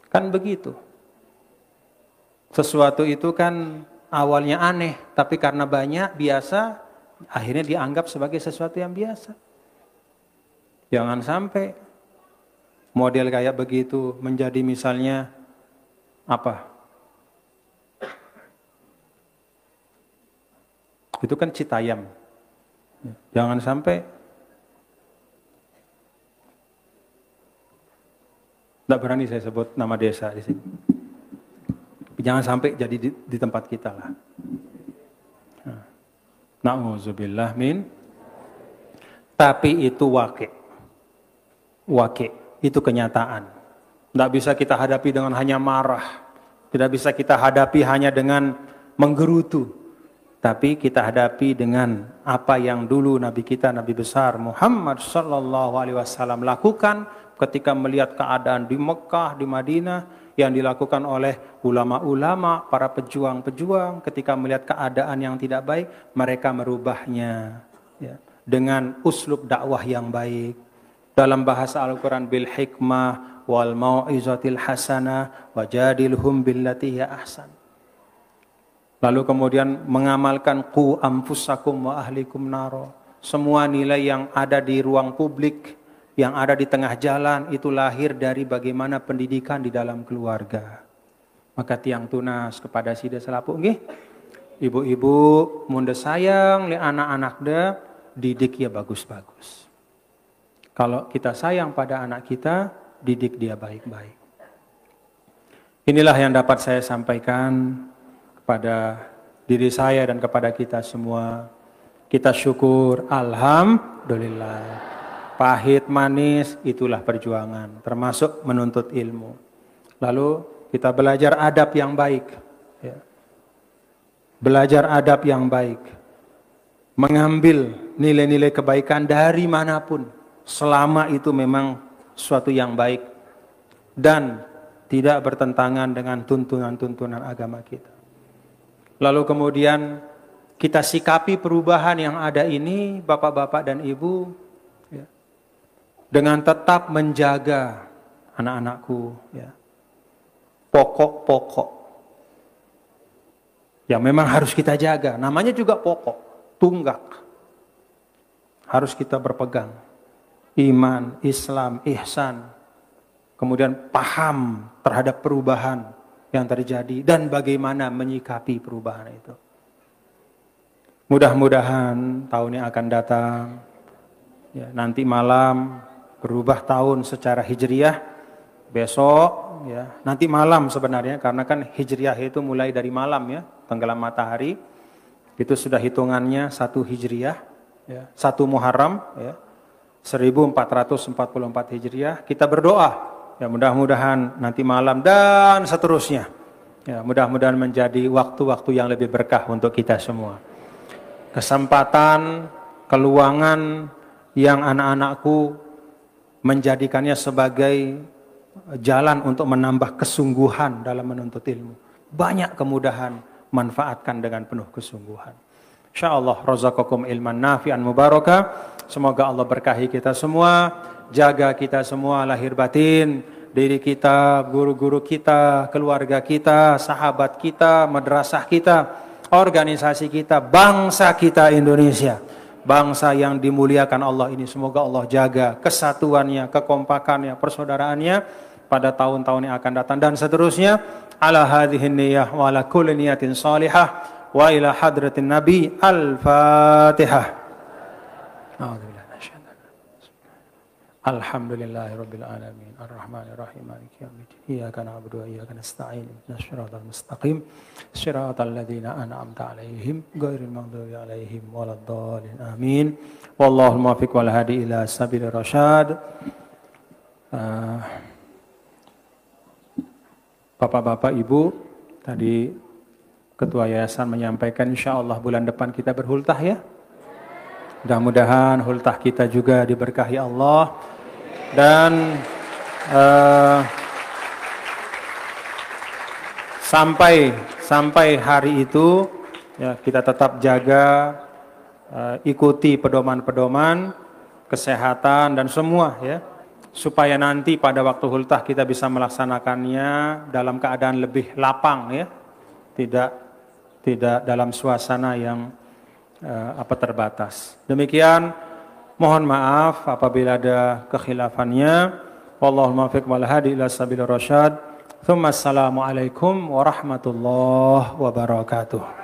Kan begitu. Sesuatu itu kan awalnya aneh, tapi karena banyak biasa, akhirnya dianggap sebagai sesuatu yang biasa. Jangan sampai model kayak begitu menjadi misalnya apa? Itu kan Citayam. Jangan sampai tidak berani saya sebut nama desa di sini. Jangan sampai jadi di tempat kita lah. Na'udzubillah min. Tapi itu wakil. Itu kenyataan. Tidak bisa kita hadapi dengan hanya marah. Tidak bisa kita hadapi hanya dengan menggerutu. Tapi kita hadapi dengan apa yang dulu Nabi kita, Nabi besar Muhammad sallallahu alaihi wasallam lakukan ketika melihat keadaan di Mekah, di Madinah yang dilakukan oleh ulama-ulama, para pejuang-pejuang ketika melihat keadaan yang tidak baik, mereka merubahnya ya, dengan uslub dakwah yang baik. Dalam bahasa Al-Qur'an bil hikmah wal mau'izatil hasanah wajadilhum billati hiya ahsan. Lalu kemudian mengamalkan qu anfusakum wa ahlikum naro. Semua nilai yang ada di ruang publik, yang ada di tengah jalan, itu lahir dari bagaimana pendidikan di dalam keluarga. Maka tiang tunas kepada sida selapuk nggih. Ibu-ibu munda sayang li anak-anak de, didik ya bagus-bagus. Kalau kita sayang pada anak kita, didik dia baik-baik. Inilah yang dapat saya sampaikan kepada diri saya dan kepada kita semua. Kita syukur, alhamdulillah. Pahit manis itulah perjuangan, termasuk menuntut ilmu. Lalu kita belajar adab yang baik. Ya. Belajar adab yang baik. Mengambil nilai-nilai kebaikan dari manapun. Selama itu memang suatu yang baik. Dan tidak bertentangan dengan tuntunan-tuntunan agama kita. Lalu kemudian kita sikapi perubahan yang ada ini, bapak-bapak dan ibu, ya, dengan tetap menjaga anak-anakku, ya, pokok-pokok yang memang harus kita jaga. Namanya juga pokok, tunggak. Harus kita berpegang. Iman, Islam, ihsan. Kemudian paham terhadap perubahan yang terjadi dan bagaimana menyikapi perubahan itu. Mudah-mudahan tahun yang akan datang, ya, nanti malam berubah tahun secara hijriah, besok, ya, nanti malam sebenarnya karena kan hijriah itu mulai dari malam ya, tenggelam matahari, itu sudah hitungannya 1 hijriah, ya, 1 Muharram, ya, 1444 hijriah. Kita berdoa. Ya mudah-mudahan nanti malam dan seterusnya. Ya mudah-mudahan menjadi waktu-waktu yang lebih berkah untuk kita semua. kesempatan, keluangan yang anak-anakku menjadikannya sebagai jalan untuk menambah kesungguhan dalam menuntut ilmu. Banyak kemudahan, manfaatkan dengan penuh kesungguhan. InsyaAllah razaqakum ilman nafi'an mubarakah. Semoga Allah berkahi kita semua, jaga kita semua lahir batin, diri kita, guru-guru kita, keluarga kita, sahabat kita, madrasah kita, organisasi kita, bangsa kita Indonesia. Bangsa yang dimuliakan Allah ini, semoga Allah jaga kesatuannya, kekompakannya, persaudaraannya pada tahun-tahun yang akan datang dan seterusnya. Ala hadhihi niyyah wa ala kulli niyatin salihah wa ila hadratin nabi. Al-Fatihah. Alhamdulillahirabbil alamin arrahmanir rahim maliki yaumiddin iyyaka na'budu wa iyyaka nasta'in ihdinas siratal mustaqim siratal ladzina an'amta 'alaihim ghairil maghdubi 'alaihim waladdallin amin wallahul muwaffiq wal hadi ila sabilir rasyad. Bapak-bapak, Ibu, tadi Ketua Yayasan menyampaikan insyaallah bulan depan kita berhultah ya. Mudah-mudahan hultah kita juga diberkahi Allah dan sampai hari itu ya, kita tetap jaga, ikuti pedoman-pedoman kesehatan dan semua ya, supaya nanti pada waktu hultah kita bisa melaksanakannya dalam keadaan lebih lapang ya, tidak dalam suasana yang terbatas. Demikian, mohon maaf apabila ada kekhilafannya. Wallahul muwaffiq wal hadi ila sabilir rasyad. Assalamualaikum warahmatullahi wabarakatuh.